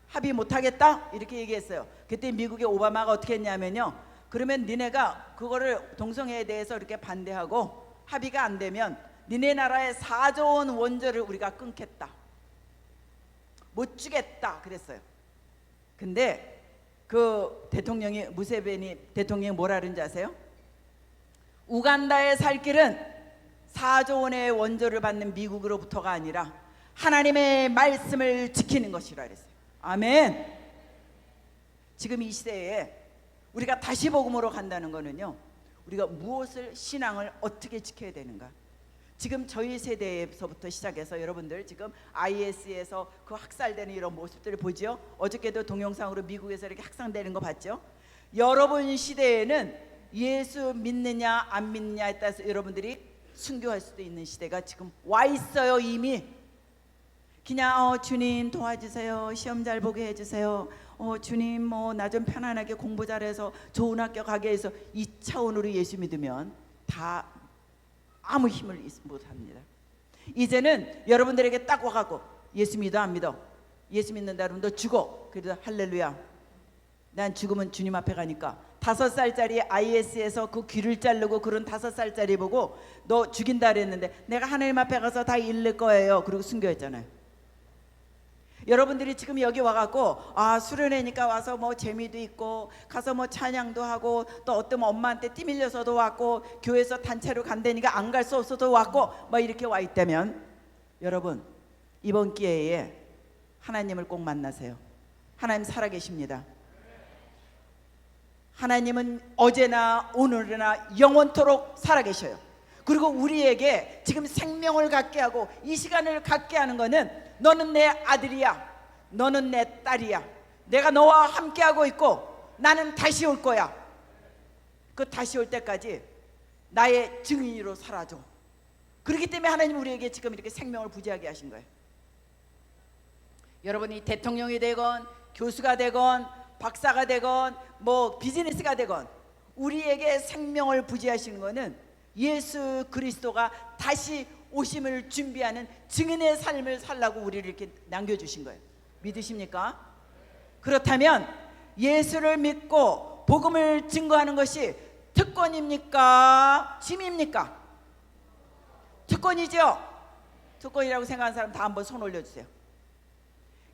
합의 못하겠다. 이렇게 얘기했어요. 그때 미국의 오바마가 어떻게 했냐면요. 그러면 니네가 그거를 동성애에 대해서 이렇게 반대하고 합의가 안 되면 니네 나라의 4조 원 원조를 우리가 끊겠다. 못 주겠다 그랬어요. 근데 그 대통령이 무세베니 대통령이 뭐라 그런지 아세요? 우간다의 살 길은 4조 원의 원조를 받는 미국으로부터가 아니라 하나님의 말씀을 지키는 것이라 그랬어요. 아멘. 지금 이 시대에 우리가 다시 복음으로 간다는 거는요, 우리가 무엇을, 신앙을 어떻게 지켜야 되는가. 지금 저희 세대에서부터 시작해서 여러분들 지금 IS에서 그 학살되는 이런 모습들을 보죠. 어저께도 동영상으로 미국에서 이렇게 학살되는 거 봤죠. 여러분 시대에는 예수 믿느냐 안 믿느냐에 따라서 여러분들이 순교할 수도 있는 시대가 지금 와 있어요. 이미 그냥 주님 도와주세요, 시험 잘 보게 해주세요, 주님 뭐 나 좀 편안하게 공부 잘해서 좋은 학교 가게 해서 이 차원으로 예수 믿으면 다 아무 힘을 못합니다. 이제는 여러분들에게 딱 와갖고 예수 믿어 안 믿어? 예수 믿는다 그러면 너 죽어. 그래도 할렐루야, 난 죽으면 주님 앞에 가니까. 5살짜리 IS에서 그 귀를 자르고 그런 5살짜리 보고 너 죽인다 그랬는데 내가 하나님 앞에 가서 다 잃을 거예요. 그리고 순교했잖아요. 여러분들이 지금 여기 와갖고 수련회니까 와서 뭐 재미도 있고 가서 뭐 찬양도 하고 또 어떤 엄마한테 띠 밀려서도 왔고 교회에서 단체로 간다니까 안 갈 수 없어도 왔고 뭐 이렇게 와 있다면 여러분 이번 기회에 하나님을 꼭 만나세요. 하나님 살아계십니다. 하나님은 어제나 오늘이나 영원토록 살아계셔요. 그리고 우리에게 지금 생명을 갖게 하고 이 시간을 갖게 하는 것은 너는 내 아들이야, 너는 내 딸이야, 내가 너와 함께하고 있고 나는 다시 올 거야. 그 다시 올 때까지 나의 증인으로 살아줘. 그렇기 때문에 하나님 우리에게 지금 이렇게 생명을 부지하게 하신 거예요. 여러분이 대통령이 되건 교수가 되건 박사가 되건 뭐 비즈니스가 되건 우리에게 생명을 부지하시는 것은 예수 그리스도가 다시 오심을 준비하는 증인의 삶을 살라고 우리를 이렇게 남겨주신 거예요. 믿으십니까? 그렇다면 예수를 믿고 복음을 증거하는 것이 특권입니까? 짐입니까? 특권이죠. 특권이라고 생각하는 사람 다 한번 손 올려주세요.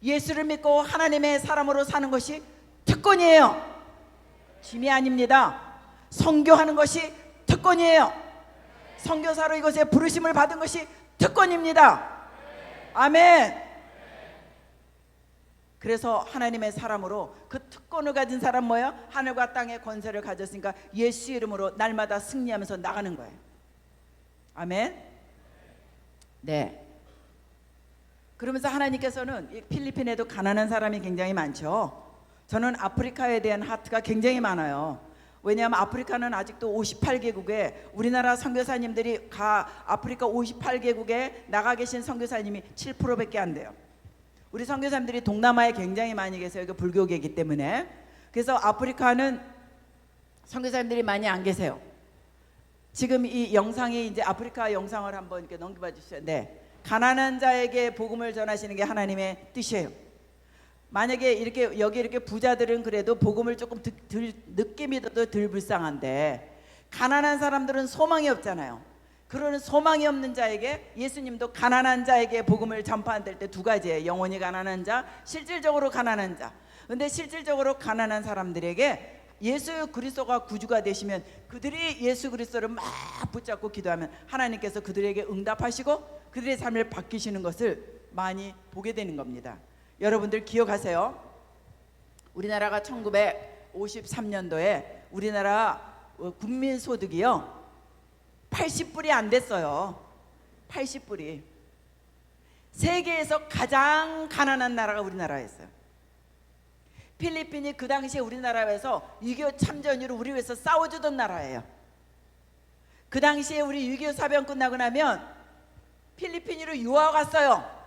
예수를 믿고 하나님의 사람으로 사는 것이 특권이에요. 짐이 아닙니다. 선교하는 것이 특권이에요. 선교사로 이곳에 부르심을 받은 것이 특권입니다. 아멘. 그래서 하나님의 사람으로 그 특권을 가진 사람 뭐예요? 하늘과 땅의 권세를 가졌으니까 예수 이름으로 날마다 승리하면서 나가는 거예요. 아멘. 네. 그러면서 하나님께서는 이 필리핀에도 가난한 사람이 굉장히 많죠. 저는 아프리카에 대한 하트가 굉장히 많아요. 왜냐하면 아프리카는 아직도 58개국에 우리나라 선교사님들이 아프리카 58개국에 나가 계신 선교사님이 7%밖에 안 돼요. 우리 선교사님들이 동남아에 굉장히 많이 계세요. 이거 불교계이기 때문에. 그래서 아프리카는 선교사님들이 많이 안 계세요. 지금 이 영상이 이제 아프리카 영상을 한번 이렇게 넘겨봐 주세요. 네. 가난한 자에게 복음을 전하시는 게 하나님의 뜻이에요. 만약에 이렇게 여기 이렇게 부자들은 그래도 복음을 조금 늦게 믿어도 덜 불쌍한데 가난한 사람들은 소망이 없잖아요. 그러는 소망이 없는 자에게 예수님도 가난한 자에게 복음을 전파할 때 두 가지예요. 영원히 가난한 자, 실질적으로 가난한 자. 근데 실질적으로 가난한 사람들에게 예수 그리스도가 구주가 되시면 그들이 예수 그리스도를 막 붙잡고 기도하면 하나님께서 그들에게 응답하시고 그들의 삶을 바뀌시는 것을 많이 보게 되는 겁니다. 여러분들 기억하세요. 우리나라가 1953년도에 우리나라 국민소득이요 80불이 안 됐어요. 80불이. 세계에서 가장 가난한 나라가 우리나라였어요. 필리핀이 그 당시에 우리나라에서 6.25 참전으로 우리 위해서 싸워주던 나라예요. 그 당시에 우리 6.25 사병 끝나고 나면 필리핀으로 유학 왔어요.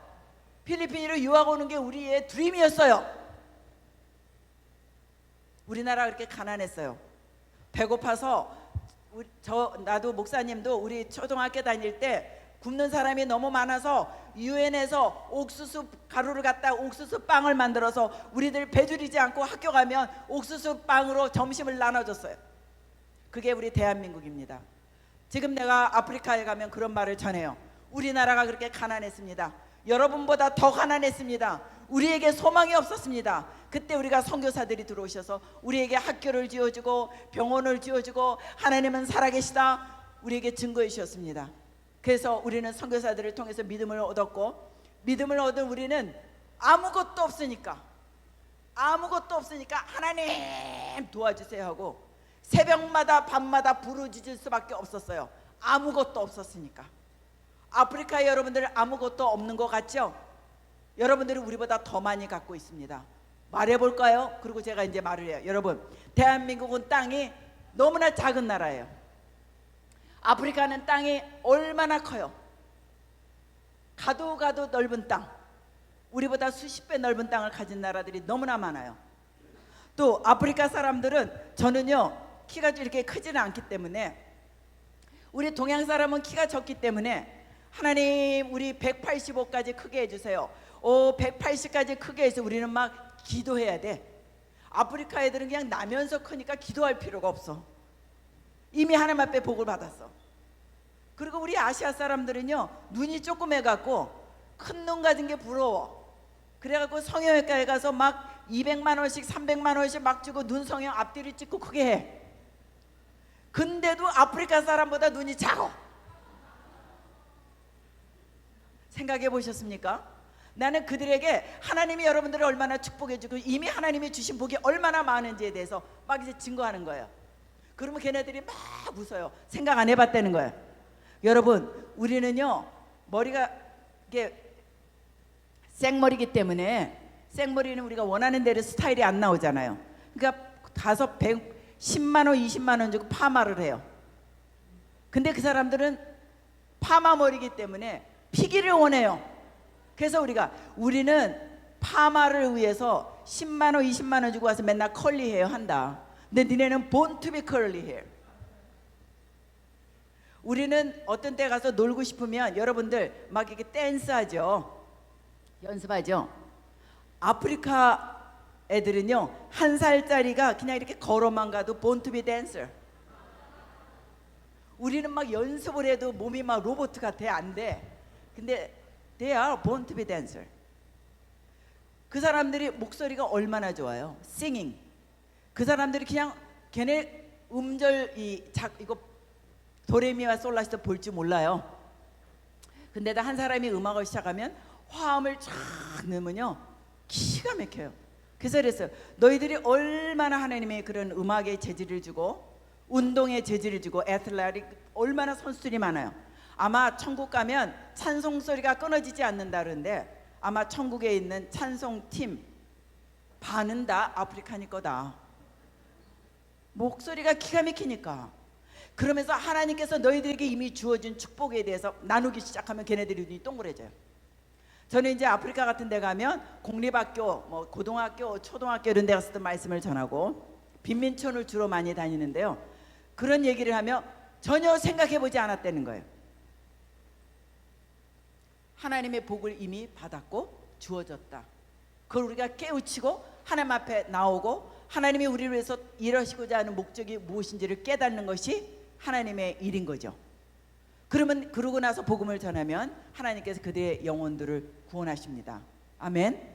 필리핀으로 유학 오는 게 우리의 드림이었어요. 우리나라가 그렇게 가난했어요. 배고파서 나도 목사님도 우리 초등학교 다닐 때 굶는 사람이 너무 많아서 유엔에서 옥수수 가루를 갖다 옥수수 빵을 만들어서 우리들 배줄이지 않고 학교 가면 옥수수 빵으로 점심을 나눠줬어요. 그게 우리 대한민국입니다. 지금 내가 아프리카에 가면 그런 말을 전해요. 우리나라가 그렇게 가난했습니다. 여러분보다 더 가난했습니다. 우리에게 소망이 없었습니다. 그때 우리가 선교사들이 들어오셔서 우리에게 학교를 지어주고 병원을 지어주고 하나님은 살아계시다 우리에게 증거해 주셨습니다. 그래서 우리는 선교사들을 통해서 믿음을 얻었고 믿음을 얻은 우리는 아무것도 없으니까 하나님 도와주세요 하고 새벽마다 밤마다 부르짖을 수밖에 없었어요. 아무것도 없었으니까. 아프리카 여러분들 아무것도 없는 것 같죠? 여러분들이 우리보다 더 많이 갖고 있습니다. 말해볼까요? 그리고 제가 이제 말을 해요. 여러분, 대한민국은 땅이 너무나 작은 나라예요. 아프리카는 땅이 얼마나 커요. 가도 가도 넓은 땅, 우리보다 수십 배 넓은 땅을 가진 나라들이 너무나 많아요. 또 아프리카 사람들은, 저는요 키가 이렇게 크지는 않기 때문에, 우리 동양 사람은 키가 적기 때문에 하나님 우리 185까지 크게 해주세요. 180까지 크게 해서 우리는 막 기도해야 돼. 아프리카 애들은 그냥 나면서 크니까 기도할 필요가 없어. 이미 하나님 앞에 복을 받았어. 그리고 우리 아시아 사람들은요 눈이 조그매갖고 큰 눈 가진 게 부러워. 그래갖고 성형외과에 가서 막 200만 원씩 300만 원씩 막 주고 눈 성형 앞뒤를 찍고 크게 해. 근데도 아프리카 사람보다 눈이 작아. 생각해 보셨습니까? 나는 그들에게 하나님이 여러분들을 얼마나 축복해 주고 이미 하나님이 주신 복이 얼마나 많은지에 대해서 막 이제 증거하는 거예요. 그러면 걔네들이 막 웃어요. 생각 안 해봤다는 거예요. 여러분, 우리는요 머리가 이게 생머리기 때문에, 생머리는 우리가 원하는 대로 스타일이 안 나오잖아요. 그러니까 가서 10만 원 20만 원 주고 파마를 해요. 근데 그 사람들은 파마 머리기 때문에 피기를 원해요. 그래서 우리는 파마를 위해서 10만 원 20만 원 주고 와서 맨날 컬리 헤어 한다. 근데 니네는 born to be curly hair. 우리는 어떤 때 가서 놀고 싶으면 여러분들 막 이렇게 댄스하죠. 연습하죠. 아프리카 애들은요 1살짜리가 그냥 이렇게 걸어만 가도 born to be dancer. 우리는 막 연습을 해도 몸이 막 로봇 같아. 안 돼. 근데 they are born to be dancer. 그 사람들이 목소리가 얼마나 좋아요. singing. 그 사람들이 그냥 걔네 음절 이거 도레미와 솔라시도 볼 줄 몰라요. 근데다 한 사람이 음악을 시작하면 화음을 쫙 넣으면요 기가 막혀요. 그래서 그랬어요. 너희들이 얼마나 하나님의 그런 음악에 재질을 주고 운동에 재질을 주고 애틀레틱 얼마나 선수들이 많아요. 아마 천국 가면 찬송 소리가 끊어지지 않는다 그러는데 아마 천국에 있는 찬송팀 반은 다 아프리카니 거다. 목소리가 기가 막히니까. 그러면서 하나님께서 너희들에게 이미 주어진 축복에 대해서 나누기 시작하면 걔네들이 눈이 동그래져요. 저는 이제 아프리카 같은 데 가면 공립학교, 뭐 고등학교, 초등학교 이런 데 가서도 말씀을 전하고 빈민촌을 주로 많이 다니는데요. 그런 얘기를 하면 전혀 생각해 보지 않았다는 거예요. 하나님의 복을 이미 받았고 주어졌다. 그걸 우리가 깨우치고 하나님 앞에 나오고 하나님이 우리를 위해서 일하시고자 하는 목적이 무엇인지를 깨닫는 것이 하나님의 일인 거죠. 그러고 나서 복음을 전하면 하나님께서 그들의 영혼들을 구원하십니다. 아멘.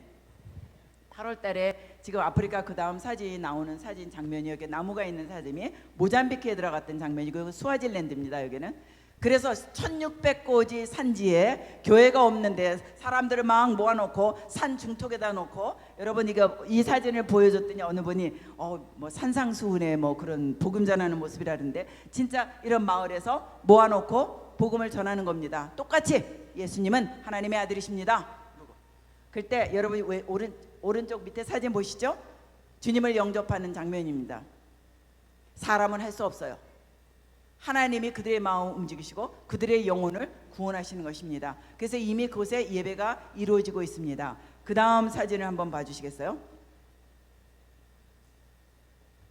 8월 달에 지금 아프리카 그 다음 사진 나오는 사진 장면이 여기 나무가 있는 사진이 모잠비크에 들어갔던 장면이고 스와질랜드입니다. 여기는. 그래서 1600고지 산지에 교회가 없는데 사람들을 막 모아놓고 산 중턱에다 놓고, 여러분 이 사진을 보여줬더니 어느 분이 뭐 산상수훈의 뭐 그런 복음 전하는 모습이라는데, 진짜 이런 마을에서 모아놓고 복음을 전하는 겁니다. 똑같이 예수님은 하나님의 아들이십니다. 그때 여러분이 왜 오른쪽 밑에 사진 보시죠? 주님을 영접하는 장면입니다. 사람은 할 수 없어요. 하나님이 그들의 마음을 움직이시고 그들의 영혼을 구원하시는 것입니다. 그래서 이미 그곳에 예배가 이루어지고 있습니다. 그 다음 사진을 한번 봐주시겠어요?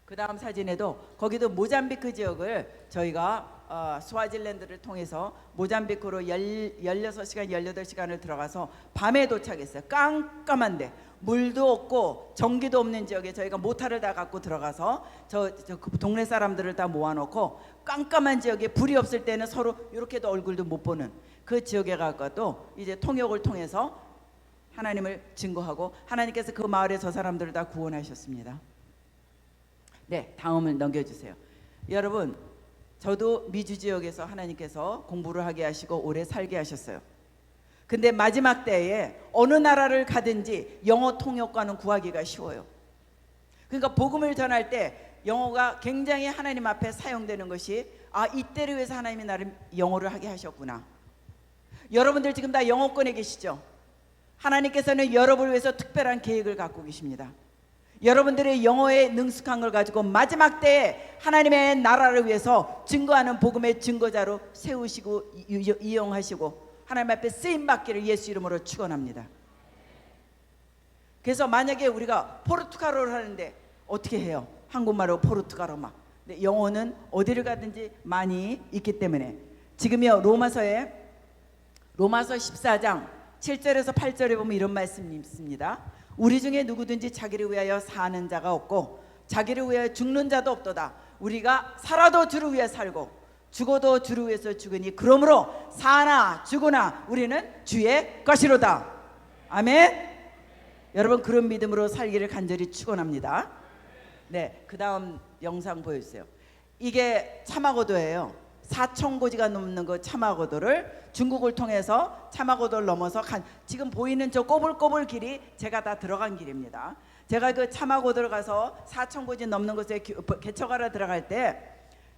그 다음 사진에도 거기도 모잠비크 지역을 저희가 스와질랜드를 통해서 모잠비크로 16시간 18시간을 들어가서 밤에 도착했어요. 깜깜한데 물도 없고 전기도 없는 지역에 저희가 모터를 다 갖고 들어가서 그 동네 사람들을 다 모아놓고 깜깜한 지역에 불이 없을 때는 서로 이렇게도 얼굴도 못 보는 그 지역에 가서 이제 통역을 통해서 하나님을 증거하고 하나님께서 그 마을에 저 사람들을 다 구원하셨습니다. 네, 다음을 넘겨주세요. 여러분, 저도 미주 지역에서 하나님께서 공부를 하게 하시고 오래 살게 하셨어요. 근데 마지막 때에 어느 나라를 가든지 영어 통역과는 구하기가 쉬워요. 그러니까 복음을 전할 때 영어가 굉장히 하나님 앞에 사용되는 것이, 이때를 위해서 하나님이 나를 영어를 하게 하셨구나. 여러분들 지금 다 영어권에 계시죠? 하나님께서는 여러분을 위해서 특별한 계획을 갖고 계십니다. 여러분들의 영어에 능숙한 걸 가지고 마지막 때에 하나님의 나라를 위해서 증거하는 복음의 증거자로 세우시고 이용하시고 하나님 앞에 쓰임받기를 예수 이름으로 축원합니다. 그래서 만약에 우리가 포르투갈어를 하는데 어떻게 해요? 한국말로 포르투갈어 막. 근데 영어는 어디를 가든지 많이 있기 때문에 지금요 로마서 14장 7절에서 8절에 보면 이런 말씀이 있습니다. 우리 중에 누구든지 자기를 위하여 사는 자가 없고 자기를 위하여 죽는 자도 없도다. 우리가 살아도 주를 위해 살고 죽어도 주를 위해서 죽으니 그러므로 사나 죽으나 우리는 주의 것이로다. 아멘. 여러분 그런 믿음으로 살기를 간절히 축원합니다. 네, 그 다음 영상 보여주세요. 이게 차마고도예요. 4,000고지가 넘는 그 차마고도를 중국을 통해서 차마고도를 넘어서 지금 보이는 저 꼬불꼬불 길이 제가 다 들어간 길입니다. 제가 그 차마고도를 가서 4,000고지 넘는 곳에 개척하러 들어갈 때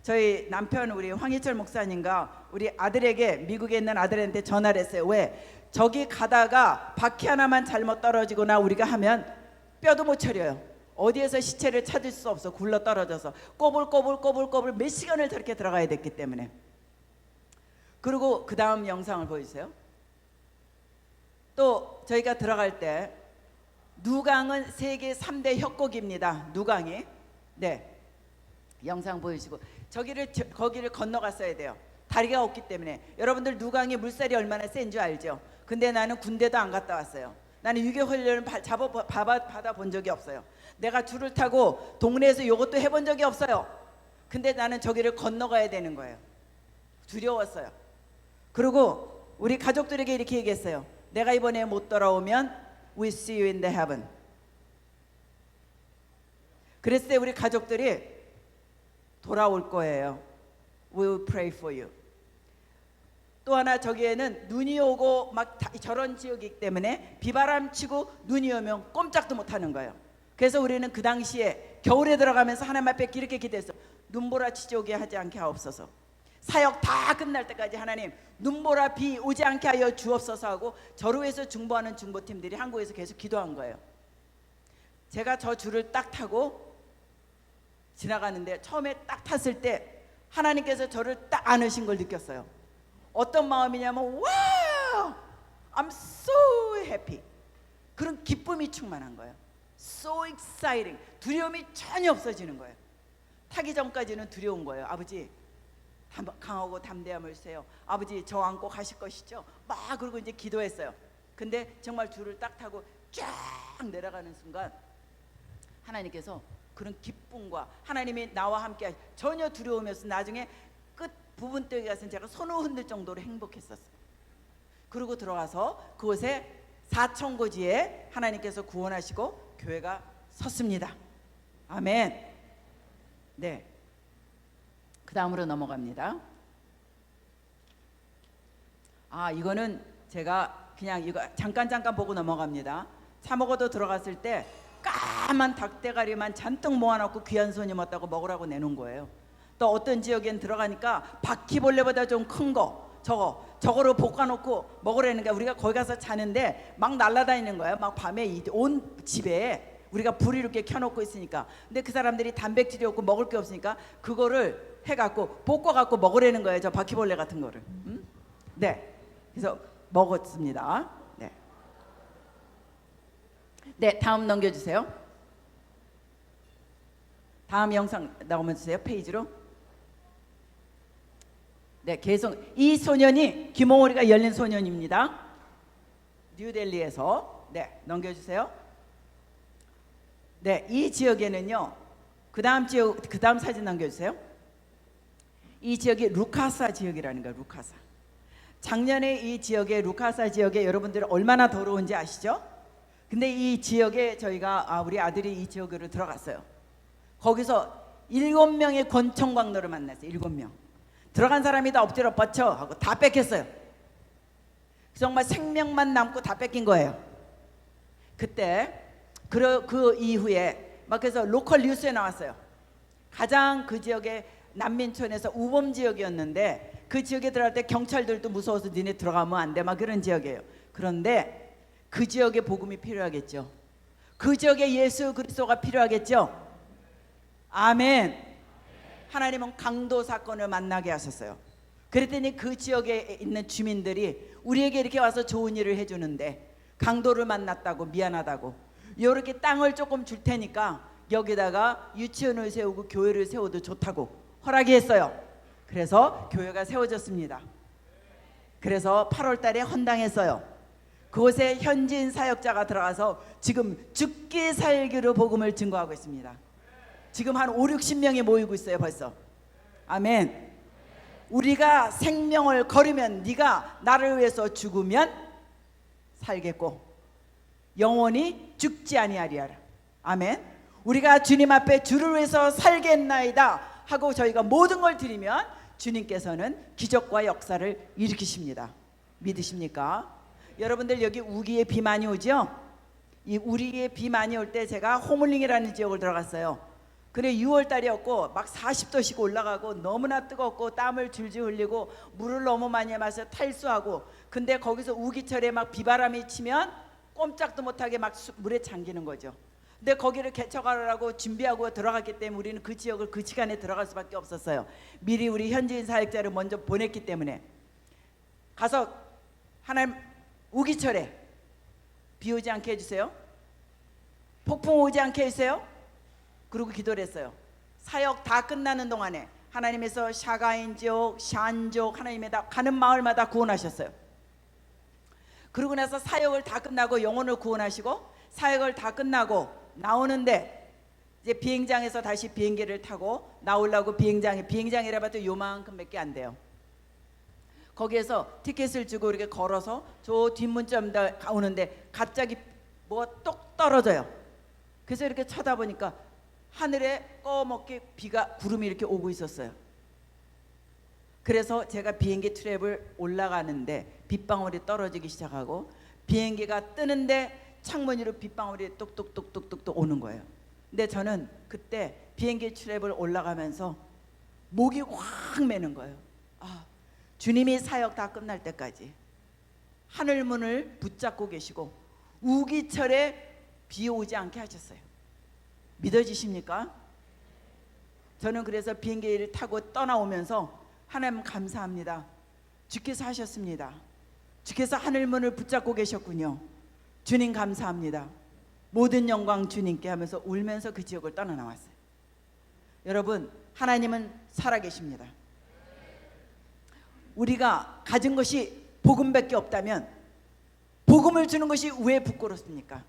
저희 남편 우리 황희철 목사님과 우리 아들에게 미국에 있는 아들한테 전화를 했어요. 왜? 저기 가다가 바퀴 하나만 잘못 떨어지거나 우리가 하면 뼈도 못 차려요. 어디에서 시체를 찾을 수 없어. 굴러 떨어져서 꼬불꼬불 몇 시간을 저렇게 들어가야 됐기 때문에. 그리고 그 다음 영상을 보여주세요. 또 저희가 들어갈 때 누강은 세계 3대 협곡입니다. 누강이. 네, 영상 보여주시고 거기를 건너갔어야 돼요. 다리가 없기 때문에. 여러분들 누강이 물살이 얼마나 센 줄 알죠? 근데 나는 군대도 안 갔다 왔어요. 나는 유교 훈련을 받아본 적이 없어요. 내가 줄을 타고 동네에서 이것도 해본 적이 없어요. 근데 나는 저기를 건너가야 되는 거예요. 두려웠어요. 그리고 우리 가족들에게 이렇게 얘기했어요. 내가 이번에 못 돌아오면 We see you in the heaven. 그랬을 때 우리 가족들이 돌아올 거예요. We will pray for you. 또 하나 저기에는 눈이 오고 막 저런 지역이기 때문에 비바람 치고 눈이 오면 꼼짝도 못하는 거예요. 그래서 우리는 그 당시에 겨울에 들어가면서 하나님 앞에 이렇게 기도했어. 눈보라치지 오게 하지 않게 하옵소서. 사역 다 끝날 때까지 하나님 눈보라 비 오지 않게 하여 주옵소서 하고 저를 위해서 중보하는 중보팀들이 한국에서 계속 기도한 거예요. 제가 저 줄을 딱 타고 지나가는데 처음에 딱 탔을 때 하나님께서 저를 딱 안으신 걸 느꼈어요. 어떤 마음이냐면 와우 I'm so happy. 그런 기쁨이 충만한 거예요. So exciting. 두려움이 전혀 없어지는 거예요. 타기 전까지는 두려운 거예요. 아버지 강하고 담대함을 주세요. 아버지 저 안고 가실 것이죠. 막 그러고 이제 기도했어요. 근데 정말 줄을 딱 타고 쫙 내려가는 순간 하나님께서 그런 기쁨과 하나님이 나와 함께 전혀 두려움이 없어. 나중에 끝 부분 때에 가서는 제가 손을 흔들 정도로 행복했었어요. 그리고 들어가서 그곳에 4,000고지에 하나님께서 구원하시고 교회가 섰습니다. 아멘. 네. 그 다음으로 넘어갑니다. 이거는 제가 그냥 이거 잠깐 보고 넘어갑니다. 차먹어도 들어갔을 때 까만 닭대가리만 잔뜩 모아놓고 귀한 손이 왔다고 먹으라고 내놓은 거예요. 또 어떤 지역엔 들어가니까 바퀴벌레보다 좀 큰 거 저거로 볶아놓고 먹으라는 게 우리가 거기 가서 자는데 막 날아다니는 거예요. 막 밤에 온 집에 우리가 불을 이렇게 켜놓고 있으니까. 근데 그 사람들이 단백질이 없고 먹을 게 없으니까 그거를 해갖고 볶아갖고 먹으라는 거예요. 저 바퀴벌레 같은 거를. 네, 그래서 먹었습니다. 네, 네, 다음 넘겨주세요. 다음 영상 나오면 주세요. 페이지로. 네, 계속 이 소년이 귀머거리가 열린 소년입니다. 뉴델리에서. 네, 넘겨주세요. 네, 이 지역에는요. 그 다음 사진 넘겨주세요. 이 지역이 루카사 지역이라는 거예요. 루카사. 작년에 이 지역에 루카사 지역에 여러분들 얼마나 더러운지 아시죠? 근데 이 지역에 저희가 우리 아들이 이 지역으로 들어갔어요. 거기서 7명의 권총광로를 만났어요. 7명. 들어간 사람이 다 엎드려 뻗쳐 하고 다 뺏겼어요. 정말 생명만 남고 다 뺏긴 거예요. 그때 그 이후에 막 그래서 로컬 뉴스에 나왔어요. 가장 그 지역의 난민촌에서 우범 지역이었는데 그 지역에 들어갈 때 경찰들도 무서워서 니네 들어가면 안 돼 막 그런 지역이에요. 그런데 그 지역에 복음이 필요하겠죠. 그 지역에 예수 그리스도가 필요하겠죠. 아멘. 하나님은 강도 사건을 만나게 하셨어요. 그랬더니 그 지역에 있는 주민들이 우리에게 이렇게 와서 좋은 일을 해주는데 강도를 만났다고 미안하다고 이렇게 땅을 조금 줄 테니까 여기다가 유치원을 세우고 교회를 세워도 좋다고 허락이 했어요. 그래서 교회가 세워졌습니다. 그래서 8월 달에 헌당했어요. 그곳에 현지인 사역자가 들어가서 지금 죽기 살기로 복음을 증거하고 있습니다. 지금 한 5, 60명이 모이고 있어요 벌써. 아멘. 우리가 생명을 걸으면 네가 나를 위해서 죽으면 살겠고 영원히 죽지 아니하리라. 아멘. 우리가 주님 앞에 주를 위해서 살겠나이다 하고 저희가 모든 걸 드리면 주님께서는 기적과 역사를 일으키십니다. 믿으십니까? 여러분들 여기 우기에 비 많이 오죠? 이 우기에 비 많이 올 때 제가 호물링이라는 지역을 들어갔어요. 그래 6월 달이었고 막 40도씩 올라가고 너무나 뜨겁고 땀을 줄줄 흘리고 물을 너무 많이 마셔 탈수하고 근데 거기서 우기철에 막 비바람이 치면 꼼짝도 못하게 막 물에 잠기는 거죠. 근데 거기를 개척하려고 준비하고 들어갔기 때문에 우리는 그 지역을 그 시간에 들어갈 수밖에 없었어요. 미리 우리 현지인 사역자를 먼저 보냈기 때문에 가서 하나님 우기철에 비 오지 않게 해주세요. 폭풍 오지 않게 해주세요. 그리고 기도를 했어요. 사역 다 끝나는 동안에 하나님께서 샤가인족, 샨족 하나님에다 가는 마을마다 구원하셨어요. 그러고 나서 사역을 다 끝나고 영혼을 구원하시고 사역을 다 끝나고 나오는데 이제 비행장에서 다시 비행기를 타고 나오려고 비행장이라 봐도 요만큼밖에 안 돼요. 거기에서 티켓을 주고 이렇게 걸어서 저 뒷문점 오는데 갑자기 뭐가 똑 떨어져요. 그래서 이렇게 쳐다보니까 하늘에 꺼멓게 구름이 이렇게 오고 있었어요. 그래서 제가 비행기 트랩을 올라가는데 빗방울이 떨어지기 시작하고 비행기가 뜨는데 창문으로 빗방울이 똑똑똑똑똑 오는 거예요. 근데 저는 그때 비행기 트랩을 올라가면서 목이 확 메는 거예요. 아, 주님이 사역 다 끝날 때까지 하늘문을 붙잡고 계시고 우기철에 비 오지 않게 하셨어요. 믿어지십니까? 저는 그래서 비행기를 타고 떠나오면서 하나님 감사합니다. 주께서 하셨습니다. 주께서 하늘문을 붙잡고 계셨군요. 주님 감사합니다. 모든 영광 주님께 하면서 울면서 그 지역을 떠나 나왔어요. 여러분 하나님은 살아계십니다. 우리가 가진 것이 복음밖에 없다면 복음을 주는 것이 왜 부끄럽습니까?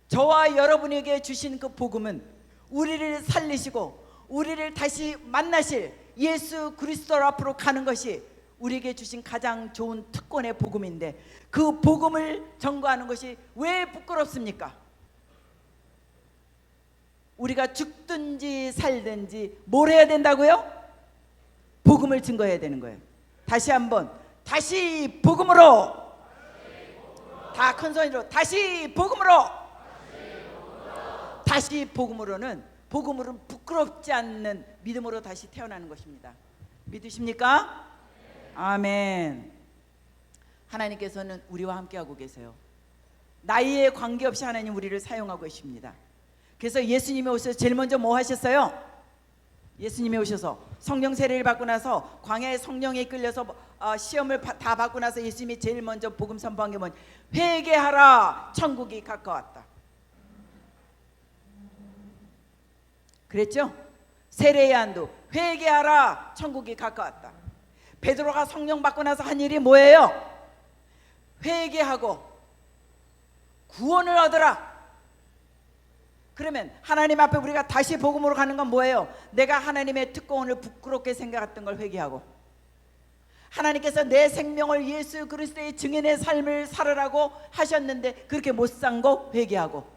저와 여러분에게 주신 그 복음은 우리를 살리시고 우리를 다시 만나실 예수 그리스도 앞으로 가는 것이 우리에게 주신 가장 좋은 특권의 복음인데 그 복음을 전거하는 것이 왜 부끄럽습니까? 우리가 죽든지 살든지 뭘 해야 된다고요? 복음을 증거해야 되는 거예요. 다시 한번 다시 복음으로 다 큰 소리로 다시 복음으로 다시 복음으로는 부끄럽지 않는 믿음으로 다시 태어나는 것입니다. 믿으십니까? 아멘. 하나님께서는 우리와 함께하고 계세요. 나이에 관계없이 하나님 우리를 사용하고 계십니다. 그래서 예수님이 오셔서 제일 먼저 뭐 하셨어요? 예수님이 오셔서 성령 세례를 받고 나서 광야에 성령에 이끌려서 시험을 다 받고 나서 예수님이 제일 먼저 복음 선포한 게 뭐냐? 회개하라, 천국이 가까웠다. 그랬죠? 세례의 한도 회개하라, 천국이 가까웠다. 베드로가 성령 받고 나서 한 일이 뭐예요? 회개하고 구원을 얻으라. 그러면 하나님 앞에 우리가 다시 복음으로 가는 건 뭐예요? 내가 하나님의 특권을 부끄럽게 생각했던 걸 회개하고 하나님께서 내 생명을 예수 그리스도의 증인의 삶을 살으라고 하셨는데 그렇게 못 산 거 회개하고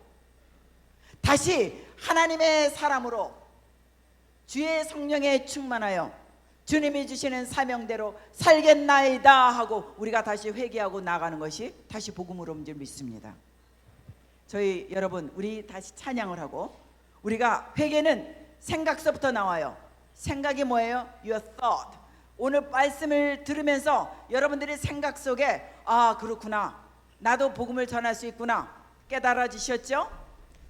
다시 하나님의 사람으로 주의 성령에 충만하여 주님이 주시는 사명대로 살겠나이다 하고 우리가 다시 회개하고 나가는 것이 다시 복음으로 온 줄 믿습니다. 저희 여러분 우리 다시 찬양을 하고 우리가 회개는 생각서부터 나와요. 생각이 뭐예요? Your thought. 오늘 말씀을 들으면서 여러분들의 생각 속에 아 그렇구나 나도 복음을 전할 수 있구나 깨달아지셨죠?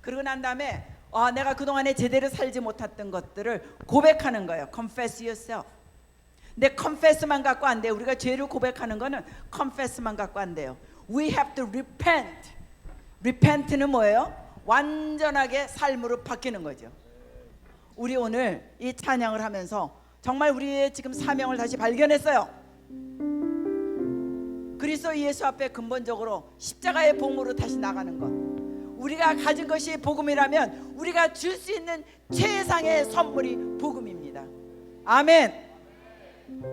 그러고 난 다음에 내가 그동안에 제대로 살지 못했던 것들을 고백하는 거예요. Confess yourself. 근데 confess만 갖고 안 돼요. 우리가 죄를 고백하는 거는 confess만 갖고 안 돼요. We have to repent. repent는 뭐예요? 완전하게 삶으로 바뀌는 거죠. 우리 오늘 이 찬양을 하면서 정말 우리의 지금 사명을 다시 발견했어요. 그리스도 예수 앞에 근본적으로 십자가의 복음으로 다시 나가는 것. 우리가 가진 것이 복음이라면 우리가 줄 수 있는 최상의 선물이 복음입니다. 아멘.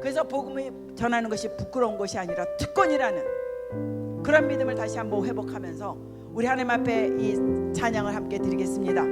그래서 복음을 전하는 것이 부끄러운 것이 아니라 특권이라는 그런 믿음을 다시 한번 회복하면서 우리 하나님 앞에 이 찬양을 함께 드리겠습니다.